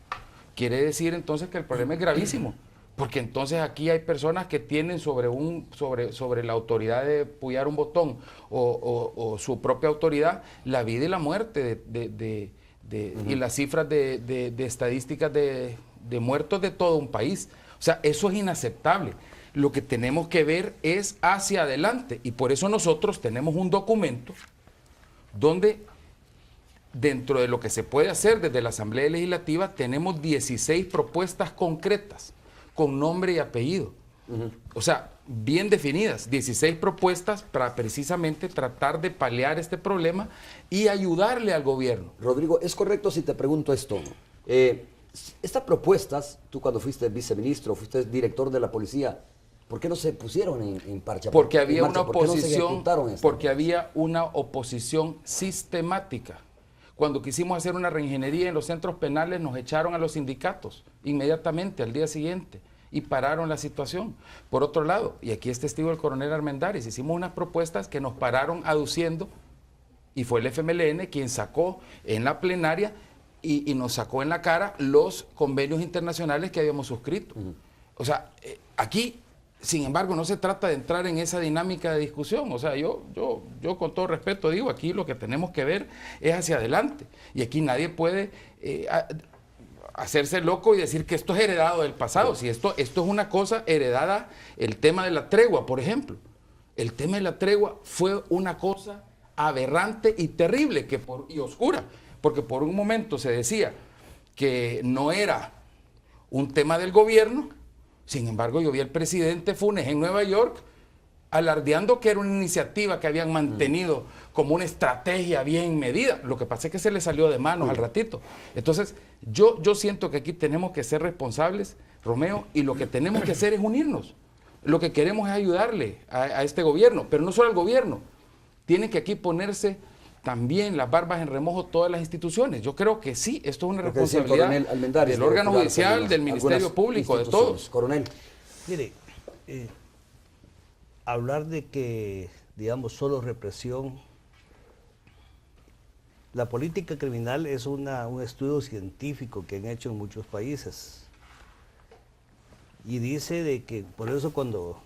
quiere decir entonces que el problema es gravísimo, porque entonces aquí hay personas que tienen sobre la autoridad de puyar un botón o su propia autoridad la vida y la muerte y las cifras de estadísticas de muertos de todo un país. O sea, eso es inaceptable. Lo que tenemos que ver es hacia adelante, y por eso nosotros tenemos un documento donde dentro de lo que se puede hacer desde la Asamblea Legislativa tenemos 16 propuestas concretas con nombre y apellido. O sea, bien definidas, 16 propuestas para precisamente tratar de paliar este problema y ayudarle al gobierno. Rodrigo, ¿es correcto si te pregunto esto? Estas propuestas, tú cuando fuiste viceministro, fuiste director de la policía, ¿por qué no se pusieron en marcha? Porque había una oposición, porque había una oposición sistemática. Cuando quisimos hacer una reingeniería en los centros penales, nos echaron a los sindicatos inmediatamente al día siguiente y pararon la situación. Por otro lado, y aquí es testigo el coronel Armendáriz, hicimos unas propuestas que nos pararon aduciendo, y fue el FMLN quien sacó en la plenaria y nos sacó en la cara los convenios internacionales que habíamos suscrito. O sea, aquí, sin embargo, no se trata de entrar en esa dinámica de discusión. O sea, yo con todo respeto digo, aquí lo que tenemos que ver es hacia adelante. Y aquí nadie puede hacerse loco y decir que esto es heredado del pasado. Si esto es una cosa heredada, el tema de la tregua, por ejemplo. El tema de la tregua fue una cosa aberrante y terrible y oscura. Porque por un momento se decía que no era un tema del gobierno. Sin embargo, yo vi al presidente Funes en Nueva York alardeando que era una iniciativa que habían mantenido como una estrategia bien medida. Lo que pasa es que se le salió de manos al ratito. Entonces, yo siento que aquí tenemos que ser responsables, Romeo, y lo que tenemos que hacer es unirnos. Lo que queremos es ayudarle a este gobierno, pero no solo al gobierno. Tienen que aquí ponerse también las barbas en remojo todas las instituciones. Yo creo que sí, esto es una Lo que decía el responsabilidad coronel Almendares, del órgano de judicial, algunas del Ministerio Público, de instituciones. todos. Coronel. Mire, hablar de que, digamos, solo represión. La política criminal es un estudio científico que han hecho en muchos países. Y dice de que, por eso cuando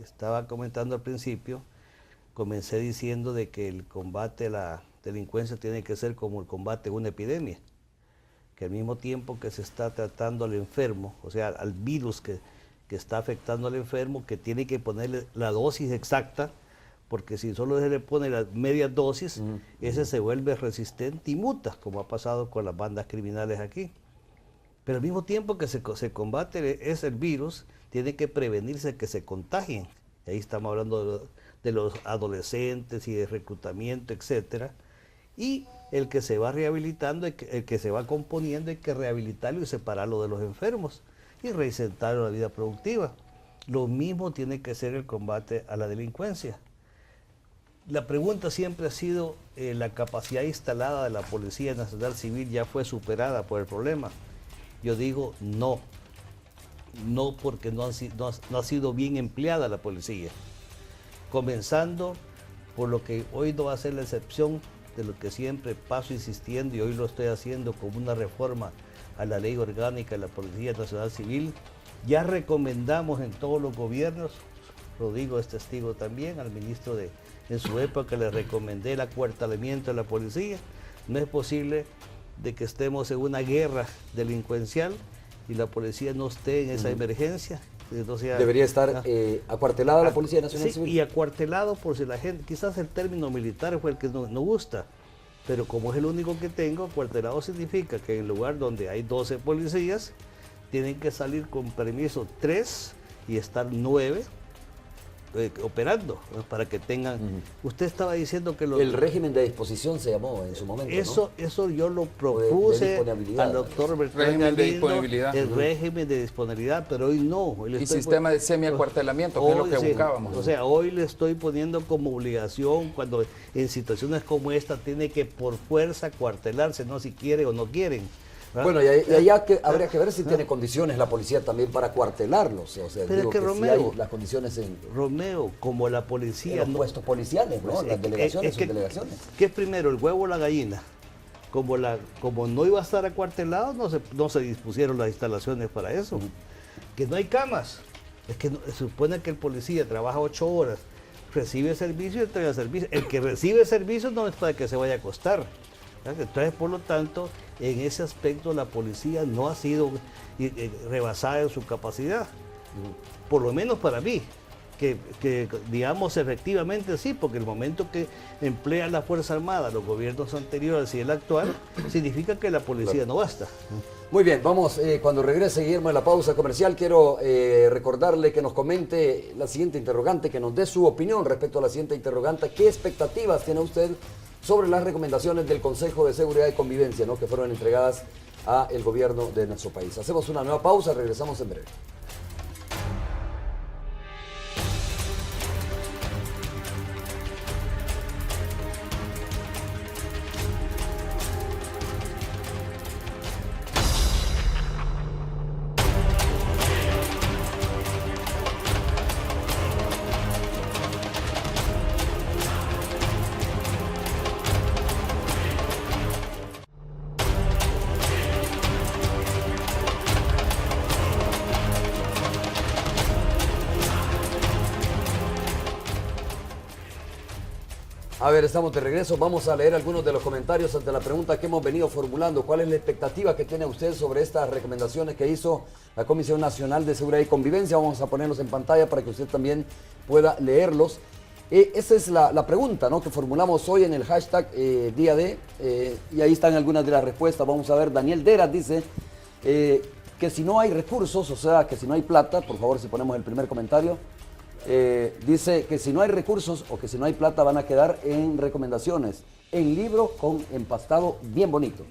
estaba comentando al principio, comencé diciendo de que el combate a la delincuencia tiene que ser como el combate a una epidemia. Que al mismo tiempo que se está tratando al enfermo, o sea, al virus que está afectando al enfermo, que tiene que ponerle la dosis exacta, porque si solo se le pone la media dosis, ese se vuelve resistente y muta, como ha pasado con las bandas criminales aquí. Pero al mismo tiempo que se combate ese virus, tiene que prevenirse que se contagien. Ahí estamos hablando de los adolescentes y de reclutamiento, etcétera. Y el que se va rehabilitando, el que se va componiendo, hay que rehabilitarlo y separarlo de los enfermos y reinsertarlo a la vida productiva. Lo mismo tiene que ser el combate a la delincuencia. La pregunta siempre ha sido, ¿la capacidad instalada de la Policía Nacional Civil ya fue superada por el problema? Yo digo no. No, porque no ha sido bien empleada la policía. Comenzando por lo que hoy no va a ser la excepción de lo que siempre paso insistiendo, y hoy lo estoy haciendo como una reforma a la ley orgánica de la Policía Nacional Civil. Ya recomendamos en todos los gobiernos, Rodrigo es testigo también, al ministro en su época le recomendé el acuartelamiento de la policía. No es posible de que estemos en una guerra delincuencial y la policía no esté en esa emergencia. Entonces, debería estar acuartelada la Policía Nacional Civil. Y acuartelado por si la gente, quizás el término militar fue el que no gusta, pero como es el único que tengo, acuartelado significa que en el lugar donde hay 12 policías, tienen que salir con permiso 3 y estar 9 operando, ¿no? Para que tengan... Usted estaba diciendo que... El régimen de disposición se llamó en su momento, Eso yo lo propuse al doctor Bertrand Galindo, el régimen de disponibilidad, pero hoy no. Hoy y sistema de semiacuartelamiento, que es lo que buscábamos. O sea, hoy le estoy poniendo como obligación, cuando en situaciones como esta tiene que por fuerza acuartelarse, no si quiere o no quieren. Bueno, y allá habría que ver si tiene condiciones la policía también para cuartelarlos. O sea, pero digo es que Romeo, si hay las condiciones en Romeo, como la policía... En los puestos policiales, ¿no? Pues, las delegaciones, subdelegaciones. ¿Qué es primero, el huevo o la gallina? Como no iba a estar acuartelado, no se dispusieron las instalaciones para eso. Que no hay camas. Es que se supone que el policía trabaja 8 horas, recibe servicio y entrega servicio. El que recibe servicio no es para que se vaya a acostar. Entonces, por lo tanto, en ese aspecto la policía no ha sido rebasada en su capacidad, por lo menos para mí, que digamos efectivamente sí, porque el momento que emplea la Fuerza Armada, los gobiernos anteriores y el actual, significa que la policía no basta. Muy bien, vamos, cuando regrese Guillermo de la pausa comercial, quiero recordarle que nos comente la siguiente interrogante, que nos dé su opinión respecto a la siguiente interrogante. ¿Qué expectativas tiene usted sobre las recomendaciones del Consejo de Seguridad y Convivencia, ¿no?, que fueron entregadas al gobierno de nuestro país? Hacemos una nueva pausa, regresamos en breve. A ver, estamos de regreso. Vamos a leer algunos de los comentarios ante la pregunta que hemos venido formulando. ¿Cuál es la expectativa que tiene usted sobre estas recomendaciones que hizo la Comisión Nacional de Seguridad y Convivencia? Vamos a ponerlos en pantalla para que usted también pueda leerlos. Esa es la pregunta, ¿no?, que formulamos hoy en el hashtag Día D, y ahí están algunas de las respuestas. Vamos a ver, Daniel Deras dice que si no hay recursos, o sea, que si no hay plata, por favor, si ponemos el primer comentario, dice que si no hay recursos o que si no hay plata van a quedar en recomendaciones, en libro con empastado bien bonito.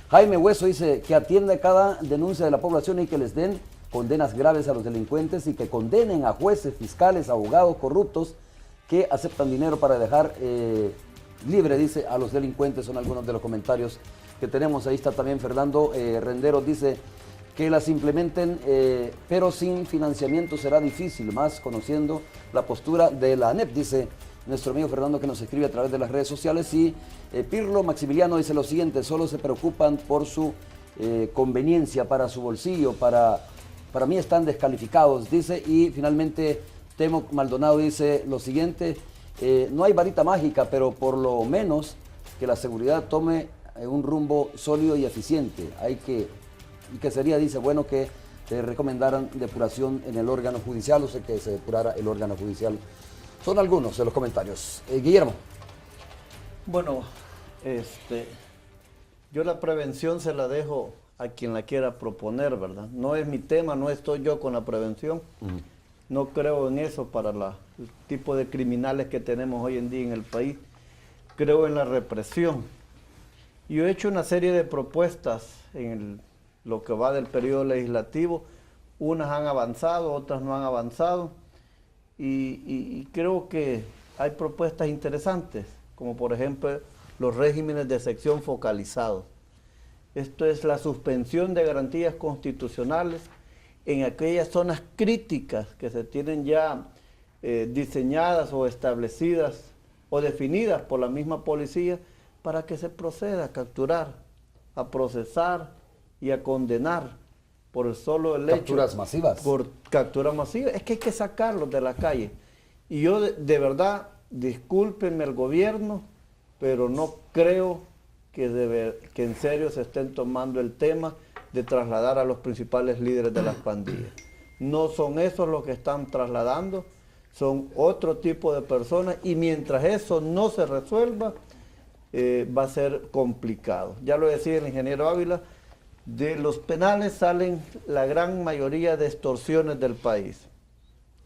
Jaime Hueso dice que atienda cada denuncia de la población y que les den condenas graves a los delincuentes y que condenen a jueces, fiscales, abogados corruptos que aceptan dinero para dejar libre, dice, a los delincuentes, son algunos de los comentarios que tenemos. Ahí está también Fernando Renderos, dice que las implementen, pero sin financiamiento será difícil, más conociendo la postura de la ANEP, dice nuestro amigo Fernando, que nos escribe a través de las redes sociales. Y Pirlo Maximiliano dice lo siguiente: solo se preocupan por su conveniencia, para su bolsillo, para mí están descalificados, dice. Y finalmente Temo Maldonado dice lo siguiente: no hay varita mágica, pero por lo menos que la seguridad tome un rumbo sólido y eficiente. Y que sería, dice, bueno que se recomendaran depuración en el órgano judicial, o sea, que se depurara el órgano judicial. Son algunos de los comentarios. Guillermo. Bueno, yo la prevención se la dejo a quien la quiera proponer, ¿verdad? No es mi tema, no estoy yo con la prevención. No creo en eso para el tipo de criminales que tenemos hoy en día en el país. Creo en la represión. Yo he hecho una serie de propuestas en lo que va del periodo legislativo. Unas han avanzado, otras no han avanzado. Y creo que hay propuestas interesantes, como por ejemplo los regímenes de sección focalizados. Esto es la suspensión de garantías constitucionales en aquellas zonas críticas que se tienen ya diseñadas o establecidas o definidas por la misma policía, para que se proceda a capturar, a procesar y a condenar por el solo hecho. Capturas masivas. Por capturas masivas. Es que hay que sacarlos de la calle. Y yo de verdad, discúlpenme el gobierno, pero no creo que en serio se estén tomando el tema de trasladar a los principales líderes de las pandillas. No son esos los que están trasladando, son otro tipo de personas, y mientras eso no se resuelva, va a ser complicado. Ya lo decía el ingeniero Ávila, de los penales salen la gran mayoría de extorsiones del país.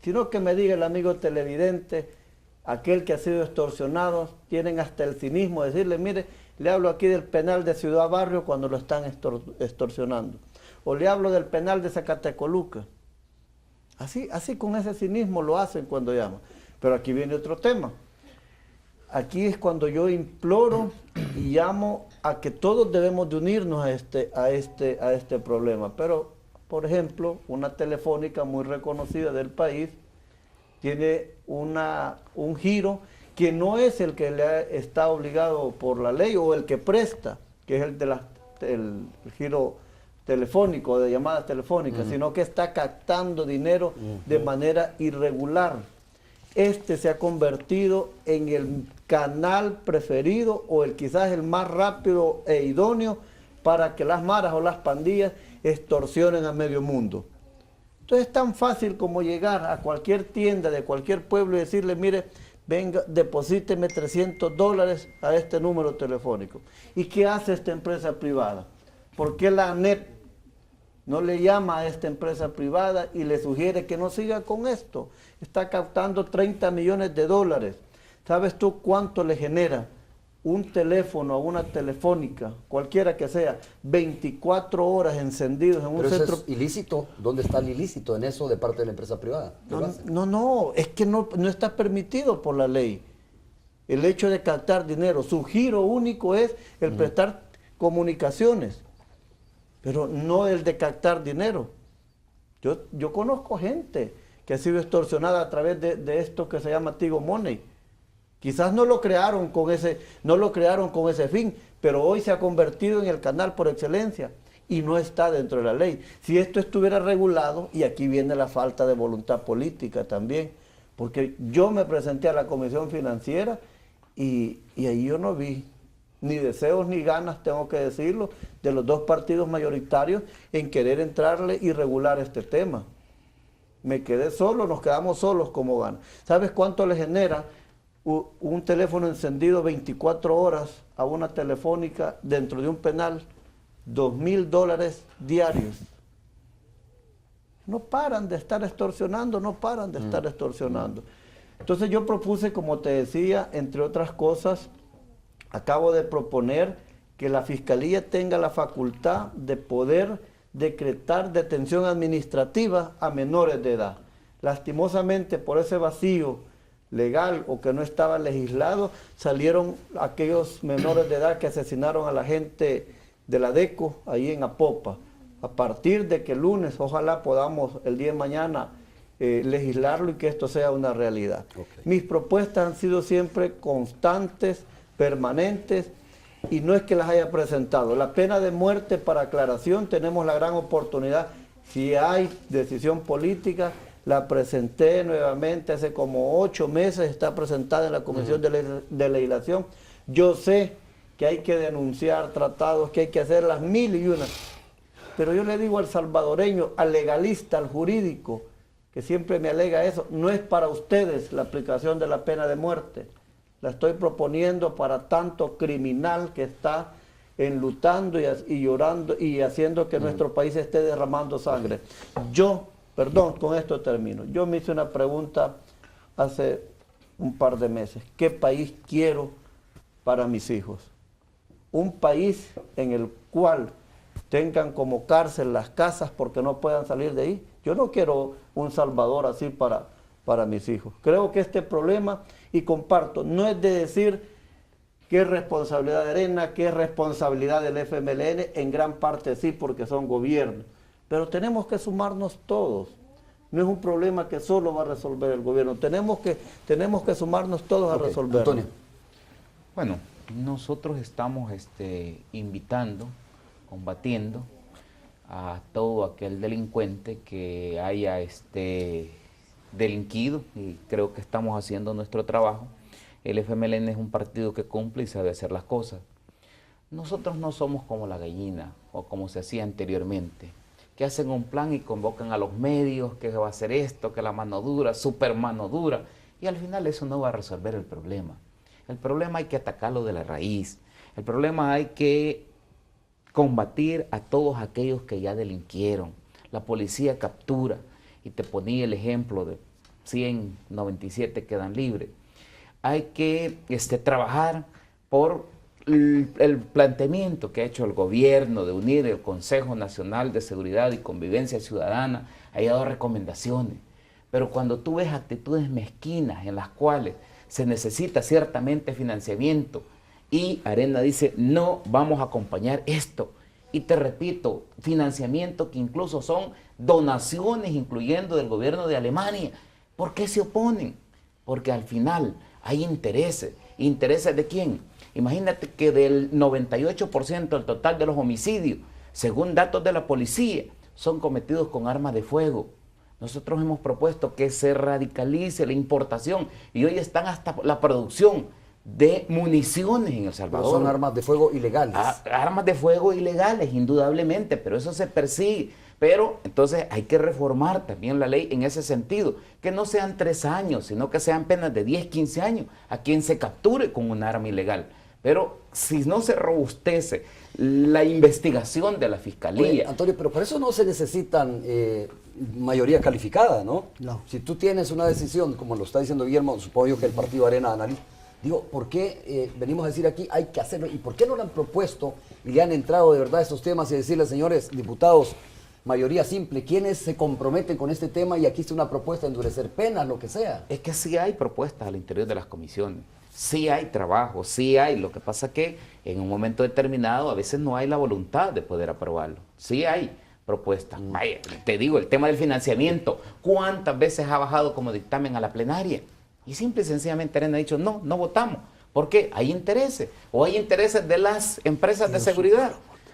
Sino que me diga el amigo televidente, aquel que ha sido extorsionado, tienen hasta el cinismo de decirle: mire, le hablo aquí del penal de Ciudad Barrio cuando lo están extorsionando, o le hablo del penal de Zacatecoluca. Así con ese cinismo lo hacen cuando llaman. Pero aquí viene otro tema. Aquí es cuando yo imploro y llamo a que todos debemos de unirnos a este problema. Pero, por ejemplo, una telefónica muy reconocida del país tiene un giro que no es el que está obligado por la ley o el que presta, que es el giro telefónico, de llamadas telefónicas, sino que está captando dinero de manera irregular. Este se ha convertido en el canal preferido o quizás el más rápido e idóneo para que las maras o las pandillas extorsionen a medio mundo. Entonces es tan fácil como llegar a cualquier tienda de cualquier pueblo y decirle: mire, venga, deposíteme $300 a este número telefónico. ¿Y qué hace esta empresa privada? ¿Por qué la ANEP no le llama a esta empresa privada y le sugiere que no siga con esto? Está captando $30 millones. ¿Sabes tú cuánto le genera un teléfono o una telefónica, cualquiera que sea, 24 horas encendidos en un centro? ¿Eso es ilícito? ¿Dónde está el ilícito en eso de parte de la empresa privada? No, es que no está permitido por la ley. El hecho de captar dinero, su giro único es el prestar comunicaciones, pero no el de captar dinero. Yo conozco gente que ha sido extorsionada a través de esto que se llama Tigo Money. Quizás no lo crearon con ese fin, pero hoy se ha convertido en el canal por excelencia y no está dentro de la ley. Si esto estuviera regulado, y aquí viene la falta de voluntad política también, porque yo me presenté a la Comisión Financiera y ahí yo no vi ni deseos ni ganas, tengo que decirlo, de los dos partidos mayoritarios en querer entrarle y regular este tema. Me quedé solo, nos quedamos solos como gana. ¿Sabes cuánto le genera un teléfono encendido 24 horas a una telefónica dentro de un penal? $2,000 diarios. No paran de estar extorsionando, Entonces yo propuse, como te decía, entre otras cosas, acabo de proponer que la Fiscalía tenga la facultad de poder decretar detención administrativa a menores de edad. Lastimosamente, por ese vacío legal o que no estaba legislado, salieron aquellos menores de edad que asesinaron a la gente de la DECO ahí en Apopa. A partir de que el lunes, ojalá podamos el día de mañana legislarlo y que esto sea una realidad. Okay. Mis propuestas han sido siempre constantes, permanentes, y no es que las haya presentado. La pena de muerte, para aclaración, tenemos la gran oportunidad, si hay decisión política, la presenté nuevamente hace como 8 meses, está presentada en la Comisión de Legislación. Yo sé que hay que denunciar tratados, que hay que hacer las 1001, pero yo le digo al salvadoreño, al legalista, al jurídico, que siempre me alega eso, no es para ustedes la aplicación de la pena de muerte. La estoy proponiendo para tanto criminal que está enlutando y llorando y haciendo que nuestro país esté derramando sangre. Yo, perdón, con esto termino. Yo me hice una pregunta hace un par de meses. ¿Qué país quiero para mis hijos? Un país en el cual tengan como cárcel las casas porque no puedan salir de ahí. Yo no quiero un Salvador así para mis hijos. Creo que este problema, y comparto, no es de decir que es responsabilidad de Arena, que es responsabilidad del FMLN, en gran parte sí, porque son gobiernos. Pero tenemos que sumarnos todos. No es un problema que solo va a resolver el gobierno. Tenemos que sumarnos todos a resolverlo. Antonio. Bueno, nosotros estamos invitando, combatiendo a todo aquel delincuente que haya delinquido, y creo que estamos haciendo nuestro trabajo. El FMLN es un partido que cumple y sabe hacer las cosas. Nosotros no somos como la gallina o como se hacía anteriormente, que hacen un plan y convocan a los medios, que va a hacer esto, que la mano dura, super mano dura, y al final eso no va a resolver el problema. El problema hay que atacarlo de la raíz. El problema hay que combatir a todos aquellos que ya delinquieron. La policía captura, y te ponía el ejemplo de 197 quedan libres. Hay que trabajar por el planteamiento que ha hecho el gobierno de unir el Consejo Nacional de Seguridad y Convivencia Ciudadana, ha dado recomendaciones. Pero cuando tú ves actitudes mezquinas en las cuales se necesita ciertamente financiamiento y Arena dice, no vamos a acompañar esto. Y te repito, financiamiento que incluso son donaciones, incluyendo del gobierno de Alemania. ¿Por qué se oponen? Porque al final hay intereses. ¿Intereses de quién? Imagínate que del 98% del total de los homicidios, según datos de la policía, son cometidos con armas de fuego. Nosotros hemos propuesto que se radicalice la importación y hoy están hasta la producción de municiones en El Salvador. Pero son armas de fuego ilegales. Armas de fuego ilegales, indudablemente, pero eso se persigue. Pero entonces hay que reformar también la ley en ese sentido, que no sean 3 años, sino que sean penas de 10, 15 años a quien se capture con un arma ilegal. Pero si no se robustece la investigación de la Fiscalía... Oye, Antonio, pero por eso no se necesitan mayoría calificada, ¿no? No. Si tú tienes una decisión, como lo está diciendo Guillermo, supongo yo que el partido Arena analiza. Digo, ¿por qué venimos a decir aquí hay que hacerlo? ¿Y por qué no lo han propuesto y le han entrado de verdad a estos temas y decirles, señores diputados, mayoría simple, ¿quiénes se comprometen con este tema? Y aquí está una propuesta de endurecer penas, lo que sea. Es que sí hay propuestas al interior de las comisiones, sí hay trabajo, sí hay. Lo que pasa que en un momento determinado a veces no hay la voluntad de poder aprobarlo. Sí hay propuestas. Vaya, te digo, el tema del financiamiento, ¿cuántas veces ha bajado como dictamen a la plenaria? Y simple y sencillamente Arena ha dicho, no, no votamos. ¿Por qué? Hay intereses. O hay intereses de las empresas de seguridad.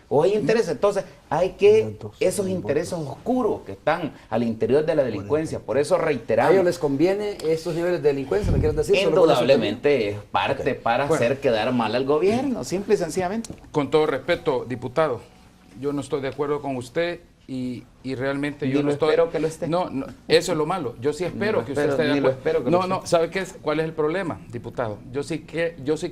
O hay intereses. Entonces, hay que esos intereses oscuros que están al interior de la delincuencia. Por eso reiteramos. ¿A ellos les conviene estos niveles de delincuencia? ¿Me quieres decir? Indudablemente es parte para hacer quedar mal al gobierno, simple y sencillamente. Con todo respeto, diputado, yo no estoy de acuerdo con usted y realmente yo no estoy... espero que lo esté. No, eso es lo malo. Yo sí espero que usted esté de acuerdo. No, ¿sabe qué es? ¿Cuál es el problema, diputado? Yo sí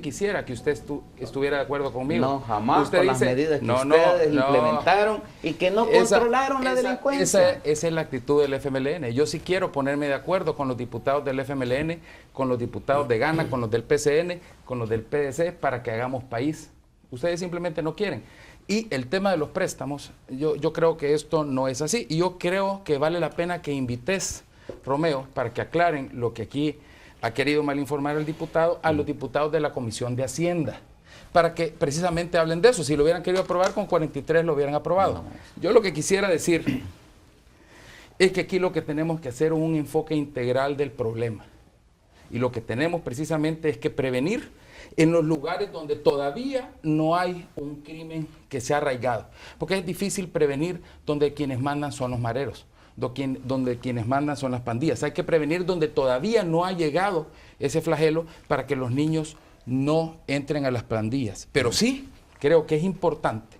quisiera que usted estuviera de acuerdo conmigo. No, jamás. Usted con dice, las medidas que ustedes implementaron y que no controlaron la delincuencia. Esa es la actitud del FMLN. Yo sí quiero ponerme de acuerdo con los diputados del FMLN, con los diputados de Gana, con los del PCN, con los del PDC, para que hagamos país. Ustedes simplemente no quieren. Y el tema de los préstamos, yo creo que esto no es así. Y yo creo que vale la pena que invites, Romeo, para que aclaren lo que aquí ha querido malinformar al diputado, a los diputados de la Comisión de Hacienda, para que precisamente hablen de eso. Si lo hubieran querido aprobar, con 43 lo hubieran aprobado. Yo lo que quisiera decir es que aquí lo que tenemos que hacer es un enfoque integral del problema. Y lo que tenemos precisamente es que prevenir en los lugares donde todavía no hay un crimen que sea arraigado. Porque es difícil prevenir donde quienes mandan son los mareros, donde quienes mandan son las pandillas. Hay que prevenir donde todavía no ha llegado ese flagelo para que los niños no entren a las pandillas. Pero sí, creo que es importante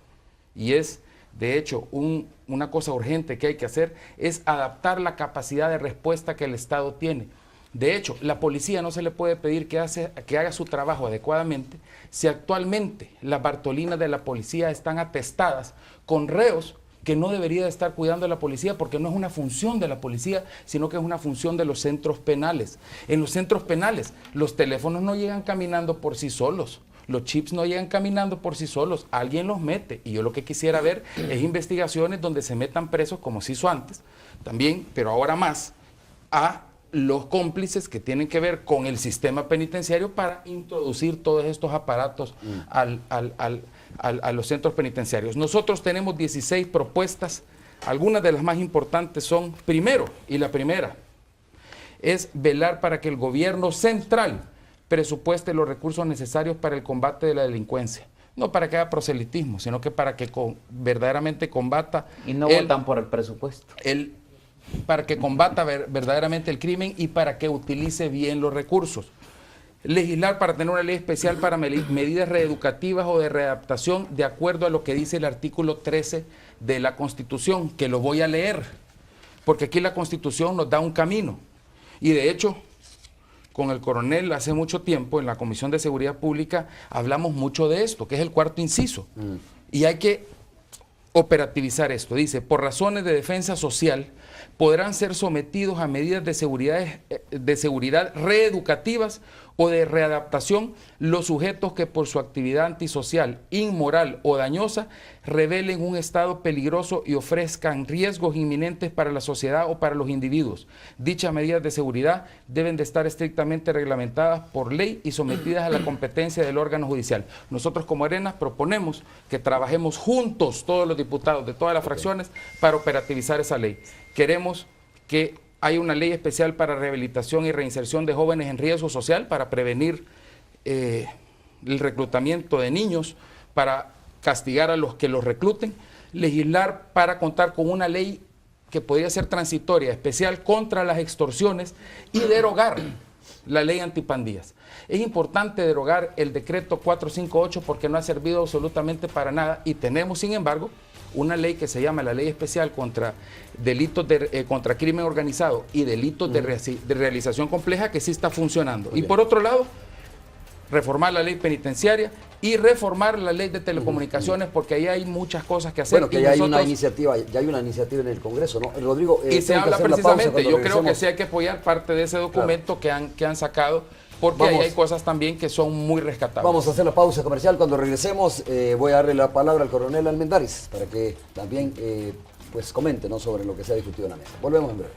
y es, de hecho, una cosa urgente que hay que hacer es adaptar la capacidad de respuesta que el Estado tiene. De hecho, la policía no se le puede pedir que haga su trabajo adecuadamente si actualmente las Bartolinas de la policía están atestadas con reos que no debería de estar cuidando la policía, porque no es una función de la policía, sino que es una función de los centros penales. En los centros penales, los teléfonos no llegan caminando por sí solos, los chips no llegan caminando por sí solos, alguien los mete. Y yo lo que quisiera ver es investigaciones donde se metan presos, como se hizo antes, también, pero ahora más, a los cómplices que tienen que ver con el sistema penitenciario para introducir todos estos aparatos a los centros penitenciarios. Nosotros tenemos 16 propuestas, algunas de las más importantes son, primero, y la primera, es velar para que el gobierno central presupueste los recursos necesarios para el combate de la delincuencia. No para que haga proselitismo, sino que para que verdaderamente combata... Y no votan por el presupuesto. Para que combata verdaderamente el crimen y para que utilice bien los recursos. Legislar para tener una ley especial para medidas reeducativas o de readaptación de acuerdo a lo que dice el artículo 13 de la Constitución, que lo voy a leer, porque aquí la Constitución nos da un camino. Y de hecho, con el coronel hace mucho tiempo en la Comisión de Seguridad Pública hablamos mucho de esto, que es el cuarto inciso. Y hay que operativizar esto. Dice, por razones de defensa social, podrán ser sometidos a medidas de seguridad reeducativas o de readaptación los sujetos que por su actividad antisocial, inmoral o dañosa revelen un estado peligroso y ofrezcan riesgos inminentes para la sociedad o para los individuos. Dichas medidas de seguridad deben de estar estrictamente reglamentadas por ley y sometidas a la competencia del órgano judicial. Nosotros como Arena proponemos que trabajemos juntos todos los diputados de todas las fracciones para operativizar esa ley. Queremos que hay una ley especial para rehabilitación y reinserción de jóvenes en riesgo social para prevenir el reclutamiento de niños, para castigar a los que los recluten, legislar para contar con una ley que podría ser transitoria, especial contra las extorsiones y derogar la ley antipandillas. Es importante derogar el decreto 458 porque no ha servido absolutamente para nada y tenemos, sin embargo, una ley que se llama la Ley Especial contra delitos contra crimen organizado y delitos de realización compleja que sí está funcionando. Y por otro lado, reformar la ley penitenciaria y reformar la ley de telecomunicaciones porque ahí hay muchas cosas que hacer. Bueno, que ya hay una iniciativa en el Congreso, ¿no? Rodrigo, y se habla precisamente, yo creo que sí hay que apoyar parte de ese documento, claro, que han sacado, porque ahí hay cosas también que son muy rescatables. Vamos a hacer la pausa comercial. Cuando regresemos voy a darle la palabra al coronel Almendares para que también pues comente, ¿no?, sobre lo que se ha discutido en la mesa. Volvemos en breve.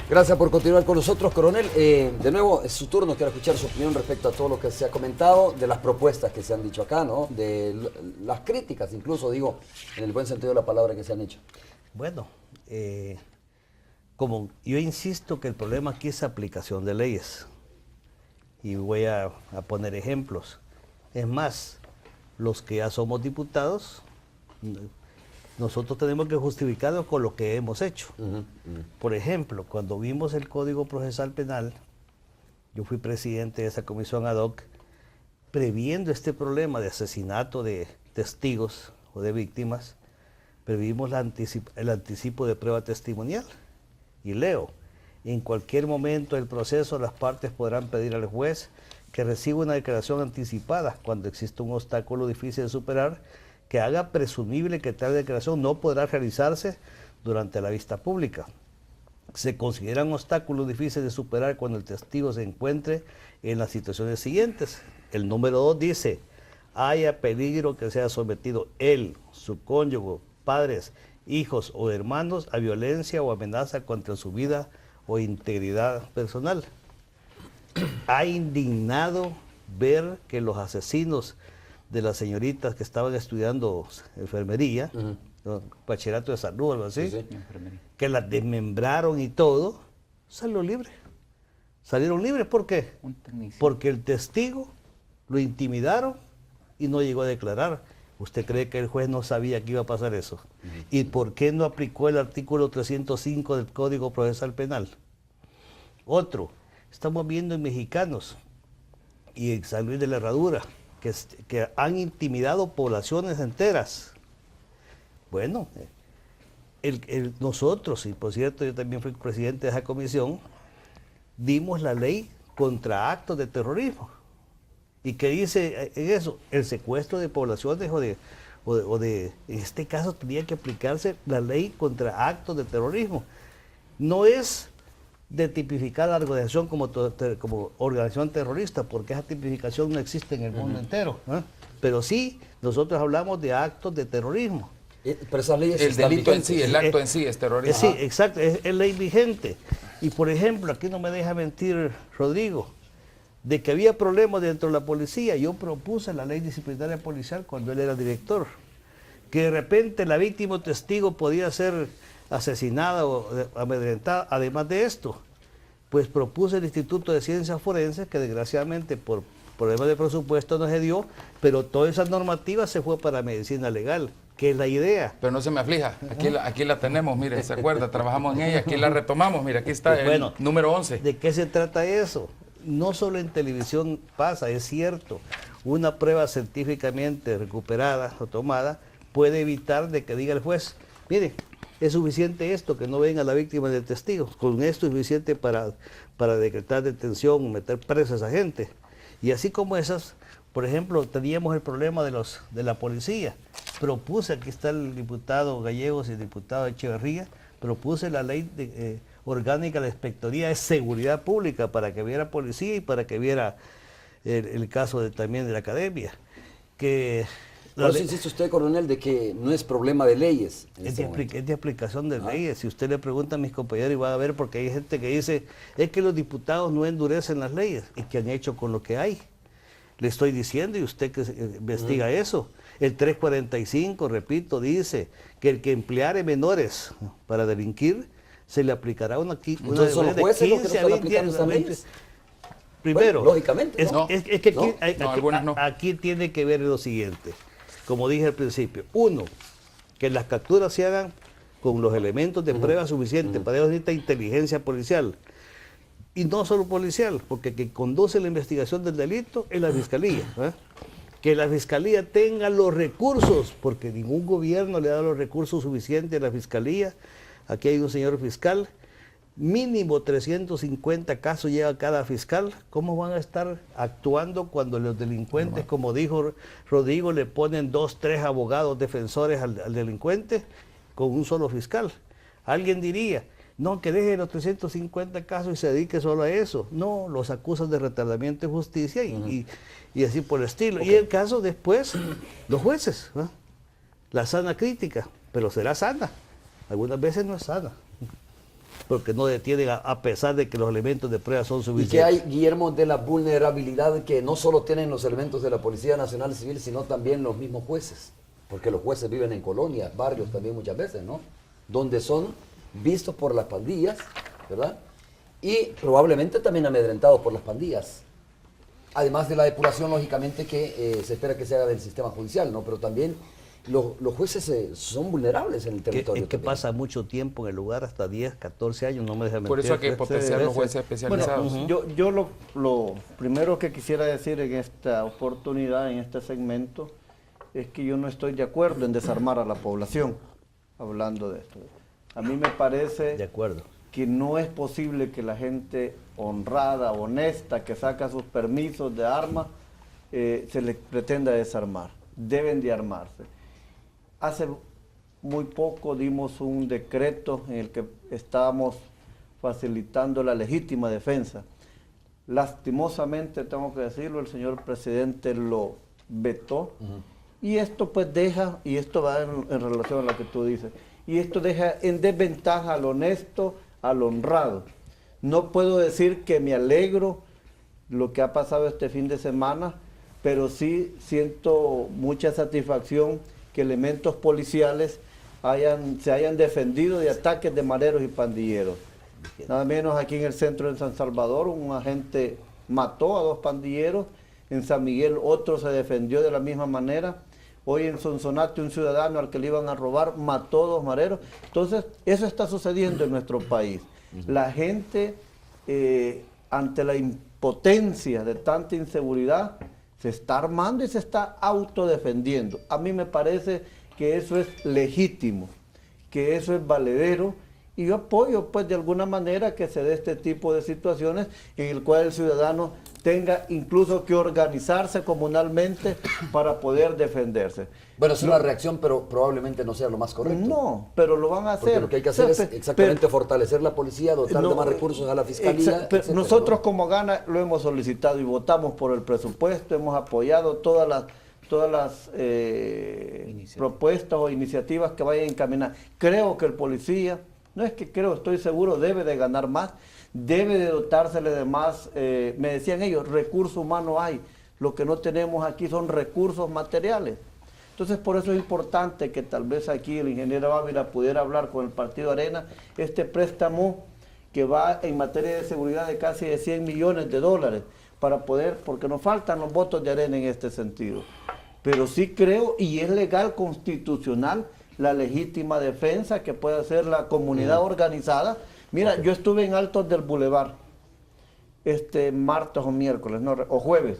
Gracias por continuar con nosotros, coronel. De nuevo, es su turno, quiero escuchar su opinión respecto a todo lo que se ha comentado, de las propuestas que se han dicho acá, ¿no?, de las críticas, incluso, digo, en el buen sentido de la palabra, que se han hecho. Bueno, como yo insisto que el problema aquí es aplicación de leyes, y voy a poner ejemplos. Es más, los que ya somos diputados, nosotros tenemos que justificarnos con lo que hemos hecho. Por ejemplo, cuando vimos el Código Procesal Penal, yo fui presidente de esa comisión ad hoc, previendo este problema de asesinato de testigos o de víctimas, previmos el anticipo de prueba testimonial. Y leo, en cualquier momento del proceso las partes podrán pedir al juez que reciba una declaración anticipada cuando existe un obstáculo difícil de superar, que haga presumible que tal declaración no podrá realizarse durante la vista pública. Se consideran obstáculos difíciles de superar cuando el testigo se encuentre en las situaciones siguientes. El número 2 dice: haya peligro que sea sometido él, su cónyuge, padres, hijos o hermanos a violencia o amenaza contra su vida o integridad personal. Ha indignado ver que los asesinos de las señoritas que estaban estudiando enfermería, bachillerato de salud o algo así, que las desmembraron y todo, salieron libres. Salieron libres, ¿por qué? Porque el testigo lo intimidaron y no llegó a declarar. ¿Usted cree que el juez no sabía que iba a pasar eso? ¿Y por qué no aplicó el artículo 305 del Código Procesal Penal? Otro, estamos viendo en mexicanos y en San Luis de la Herradura que han intimidado poblaciones enteras. Bueno, nosotros, y por cierto yo también fui presidente de esa comisión, dimos la ley contra actos de terrorismo. ¿Y qué dice en eso? El secuestro de poblaciones o de en este caso tenía que aplicarse la ley contra actos de terrorismo. No es de tipificar a la organización como organización terrorista, porque esa tipificación no existe en el mundo entero, ¿eh? Pero sí, nosotros hablamos de actos de terrorismo. Pero esas leyes El están delito en vigentes. sí, el acto en sí es terrorismo. Sí, exacto, es ley vigente. Y por ejemplo, aquí no me deja mentir Rodrigo, de que había problemas dentro de la policía. Yo propuse la ley disciplinaria policial cuando él era director, que de repente la víctima o testigo podía ser asesinada o amedrentada. Además de esto, pues propuse el Instituto de Ciencias Forenses, que desgraciadamente por problemas de presupuesto no se dio, pero toda esa normativa se fue para medicina legal, que es la idea. Pero no se me aflija, aquí la tenemos, mire, ¿se acuerda? Trabajamos en ella, aquí la retomamos, mire, aquí está Pues bueno, el número 11. ¿De qué se trata eso? No solo en televisión pasa, es cierto, una prueba científicamente recuperada o tomada puede evitar de que diga el juez, mire, es suficiente esto, que no venga la víctima de testigos, con esto es suficiente para decretar detención, meter presa a esa gente. Y así como esas, por ejemplo, teníamos el problema de la policía. Propuse, aquí está el diputado Gallegos y el diputado Echeverría, propuse la ley orgánica de la Inspectoría de Seguridad Pública para que viera policía y para que viera el caso también de la academia. Por eso insiste usted, coronel, de que no es problema de leyes. Es de aplicación de leyes. Si usted le pregunta a mis compañeros y va a ver, porque hay gente que dice, es que los diputados no endurecen las leyes. ¿Y qué han hecho con lo que hay? Le estoy diciendo, y usted que investiga eso. El 345, repito, dice que el que empleare menores para delinquir, se le aplicará una Entonces son los jueces los que no están aplicando estas leyes. Primero, bueno, lógicamente, ¿no? es que aquí, algunas no. Aquí tiene que ver lo siguiente. Como dije al principio, uno, que las capturas se hagan con los elementos de prueba suficientes. Para eso necesita inteligencia policial. Y no solo policial, porque quien conduce la investigación del delito es la Fiscalía. Que la Fiscalía tenga los recursos, porque ningún gobierno le da los recursos suficientes a la Fiscalía. Aquí hay un señor fiscal, mínimo 350 casos lleva cada fiscal. ¿Cómo van a estar actuando cuando los delincuentes, como dijo Rodrigo, le ponen 2, 3 abogados defensores al delincuente con un solo fiscal? Alguien diría, no, que deje los 350 casos y se dedique solo a eso. No, los acusan de retardamiento de justicia y así por el estilo. Okay. Y el caso después, los jueces, ¿no? La sana crítica, pero será sana. Algunas veces no es sana, porque no detienen a pesar de que los elementos de prueba son suficientes. Y que hay, Guillermo, de la vulnerabilidad que no solo tienen los elementos de la Policía Nacional Civil, sino también los mismos jueces, porque los jueces viven en colonias, barrios también muchas veces, ¿no? Donde son vistos por las pandillas, ¿verdad? Y probablemente también amedrentados por las pandillas. Además de la depuración, lógicamente, que se espera que se haga del sistema judicial, ¿no? Pero también los jueces son vulnerables en el territorio. Es que pasa mucho tiempo en el lugar, hasta 10, 14 años, no me deja mentir. Por eso hay que potenciar los jueces especializados. Bueno, yo lo primero que quisiera decir en esta oportunidad, en este segmento, es que yo no estoy de acuerdo en desarmar a la población, hablando de esto. A mí me parece de acuerdo que no es posible que la gente honrada, honesta, que saca sus permisos de armas, se les pretenda desarmar. Deben de armarse. Hace muy poco dimos un decreto en el que estábamos facilitando la legítima defensa. Lastimosamente, tengo que decirlo, el señor presidente lo vetó. Y esto pues deja, y esto va en relación a lo que tú dices, y esto deja en desventaja al honesto, al honrado. No puedo decir que me alegro lo que ha pasado este fin de semana, pero sí siento mucha satisfacción que elementos policiales se hayan defendido de ataques de mareros y pandilleros. Nada menos aquí en el centro de San Salvador, un agente mató a 2 pandilleros, en San Miguel otro se defendió de la misma manera. Hoy en Sonsonate un ciudadano al que le iban a robar mató 2 mareros. Entonces, eso está sucediendo en nuestro país. La gente, ante la impotencia de tanta inseguridad, se está armando y se está autodefendiendo. A mí me parece que eso es legítimo, que eso es valedero, y yo apoyo pues de alguna manera que se dé este tipo de situaciones en el cual el ciudadano tenga incluso que organizarse comunalmente para poder defenderse. Bueno, es una reacción, pero probablemente no sea lo más correcto. No, pero lo van a hacer. Porque lo que hay que hacer es exactamente fortalecer la policía, dotar de más recursos a la fiscalía. Pero nosotros como Gana lo hemos solicitado y votamos por el presupuesto, hemos apoyado todas las propuestas o iniciativas que vayan a encaminar. Creo que el policía, no es que creo, estoy seguro, debe de ganar más, debe de dotársele de más, me decían ellos, recursos humanos hay, lo que no tenemos aquí son recursos materiales. Entonces por eso es importante que tal vez aquí el ingeniero Ávila pudiera hablar con el Partido Arena, este préstamo que va en materia de seguridad de casi de 100 millones de dólares, para poder, porque nos faltan los votos de Arena en este sentido. Pero sí creo, y es legal, constitucional, la legítima defensa que puede hacer la comunidad organizada. Mira, yo estuve en Altos del Boulevard, martes o miércoles, no, o jueves.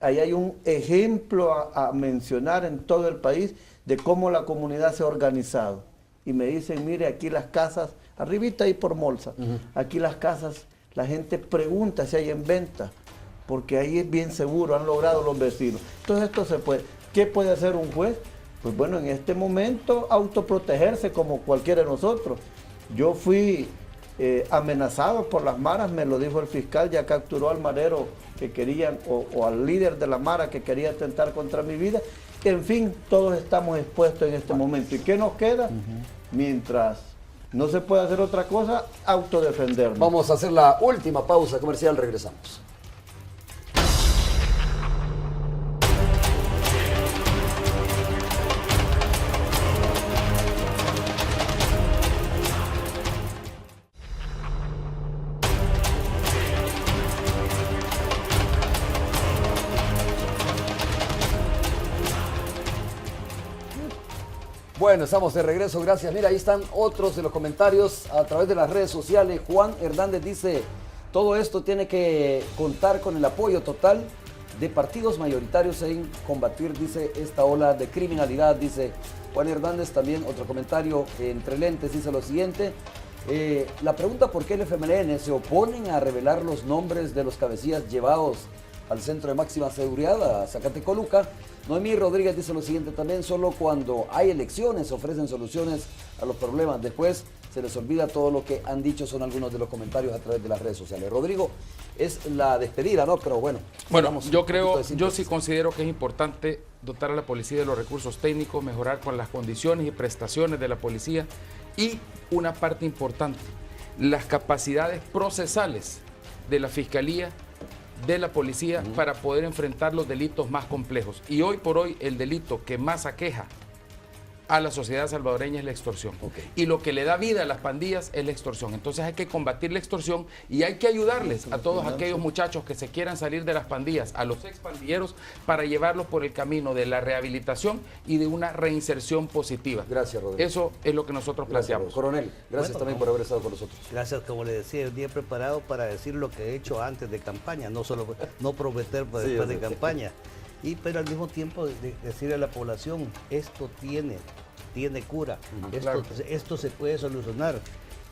Ahí hay un ejemplo a mencionar en todo el país de cómo la comunidad se ha organizado. Y me dicen, mire, aquí las casas, arribita ahí por Molsa, aquí las casas, la gente pregunta si hay en venta, porque ahí es bien seguro, han logrado los vecinos. Entonces esto se puede. ¿Qué puede hacer un juez? Pues bueno, en este momento autoprotegerse como cualquiera de nosotros. Yo fui amenazado por las maras, me lo dijo el fiscal, ya capturó al marero que querían, o al líder de la mara que quería atentar contra mi vida. En fin, todos estamos expuestos en este momento. ¿Y qué nos queda? Mientras no se puede hacer otra cosa, autodefendernos. Vamos a hacer la última pausa comercial, regresamos. Bueno, estamos de regreso, gracias. Mira, ahí están otros de los comentarios a través de las redes sociales. Juan Hernández dice, todo esto tiene que contar con el apoyo total de partidos mayoritarios en combatir, dice, esta ola de criminalidad, dice Juan Hernández. También otro comentario entre lentes dice lo siguiente, la pregunta por qué el FMLN se oponen a revelar los nombres de los cabecillas llevados al centro de máxima seguridad, a Zacatecoluca. Noemí Rodríguez dice lo siguiente también, solo cuando hay elecciones ofrecen soluciones a los problemas, después se les olvida todo lo que han dicho, son algunos de los comentarios a través de las redes sociales. Rodrigo, es la despedida, ¿no? Pero bueno, yo sí considero que es importante dotar a la policía de los recursos técnicos, mejorar con las condiciones y prestaciones de la policía y una parte importante, las capacidades procesales de la Fiscalía, de la policía para poder enfrentar los delitos más complejos. Y hoy por hoy el delito que más aqueja a la sociedad salvadoreña es la extorsión. Y lo que le da vida a las pandillas es la extorsión. Entonces hay que combatir la extorsión y hay que ayudarles a todos aquellos muchachos que se quieran salir de las pandillas, a los expandilleros, para llevarlos por el camino de la rehabilitación y de una reinserción positiva. Gracias, Rodrigo. Eso es lo que nosotros planteamos. Coronel, gracias también por haber estado con nosotros. Gracias, como le decía, el día preparado para decir lo que he hecho antes de campaña, no solo no prometer después de campaña. Pero al mismo tiempo decirle a la población, esto tiene cura, esto se puede solucionar.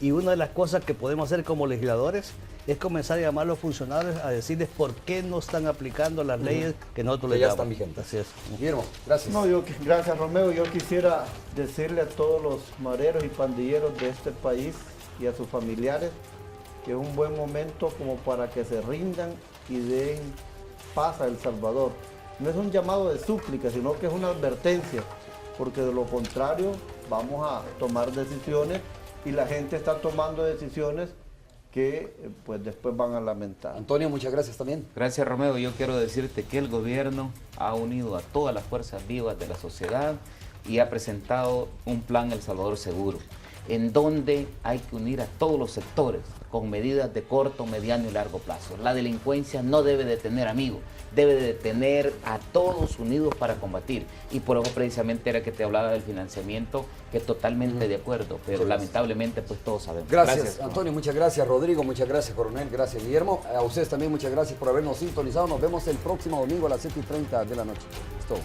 Y una de las cosas que podemos hacer como legisladores es comenzar a llamar a los funcionarios a decirles por qué no están aplicando las leyes que nosotros Que les ya damos. están vigentes. Así es. Guillermo, gracias. No, gracias Romeo. Yo quisiera decirle a todos los mareros y pandilleros de este país y a sus familiares que es un buen momento como para que se rindan y den paz a El Salvador. No es un llamado de súplica, sino que es una advertencia, porque de lo contrario vamos a tomar decisiones y la gente está tomando decisiones que pues después van a lamentar. Antonio, muchas gracias también. Gracias, Romeo. Yo quiero decirte que el gobierno ha unido a todas las fuerzas vivas de la sociedad y ha presentado un plan El Salvador Seguro, en donde hay que unir a todos los sectores con medidas de corto, mediano y largo plazo. La delincuencia no debe de tener amigos, debe de tener a todos unidos para combatir. Y por eso precisamente era que te hablaba del financiamiento, que totalmente de acuerdo, pero lamentablemente pues todos sabemos. Gracias, Antonio, muchas gracias. Rodrigo, muchas gracias. Coronel, gracias. Guillermo, a ustedes también muchas gracias por habernos sintonizado. Nos vemos el próximo domingo a las 7:30 de la noche. Es todo.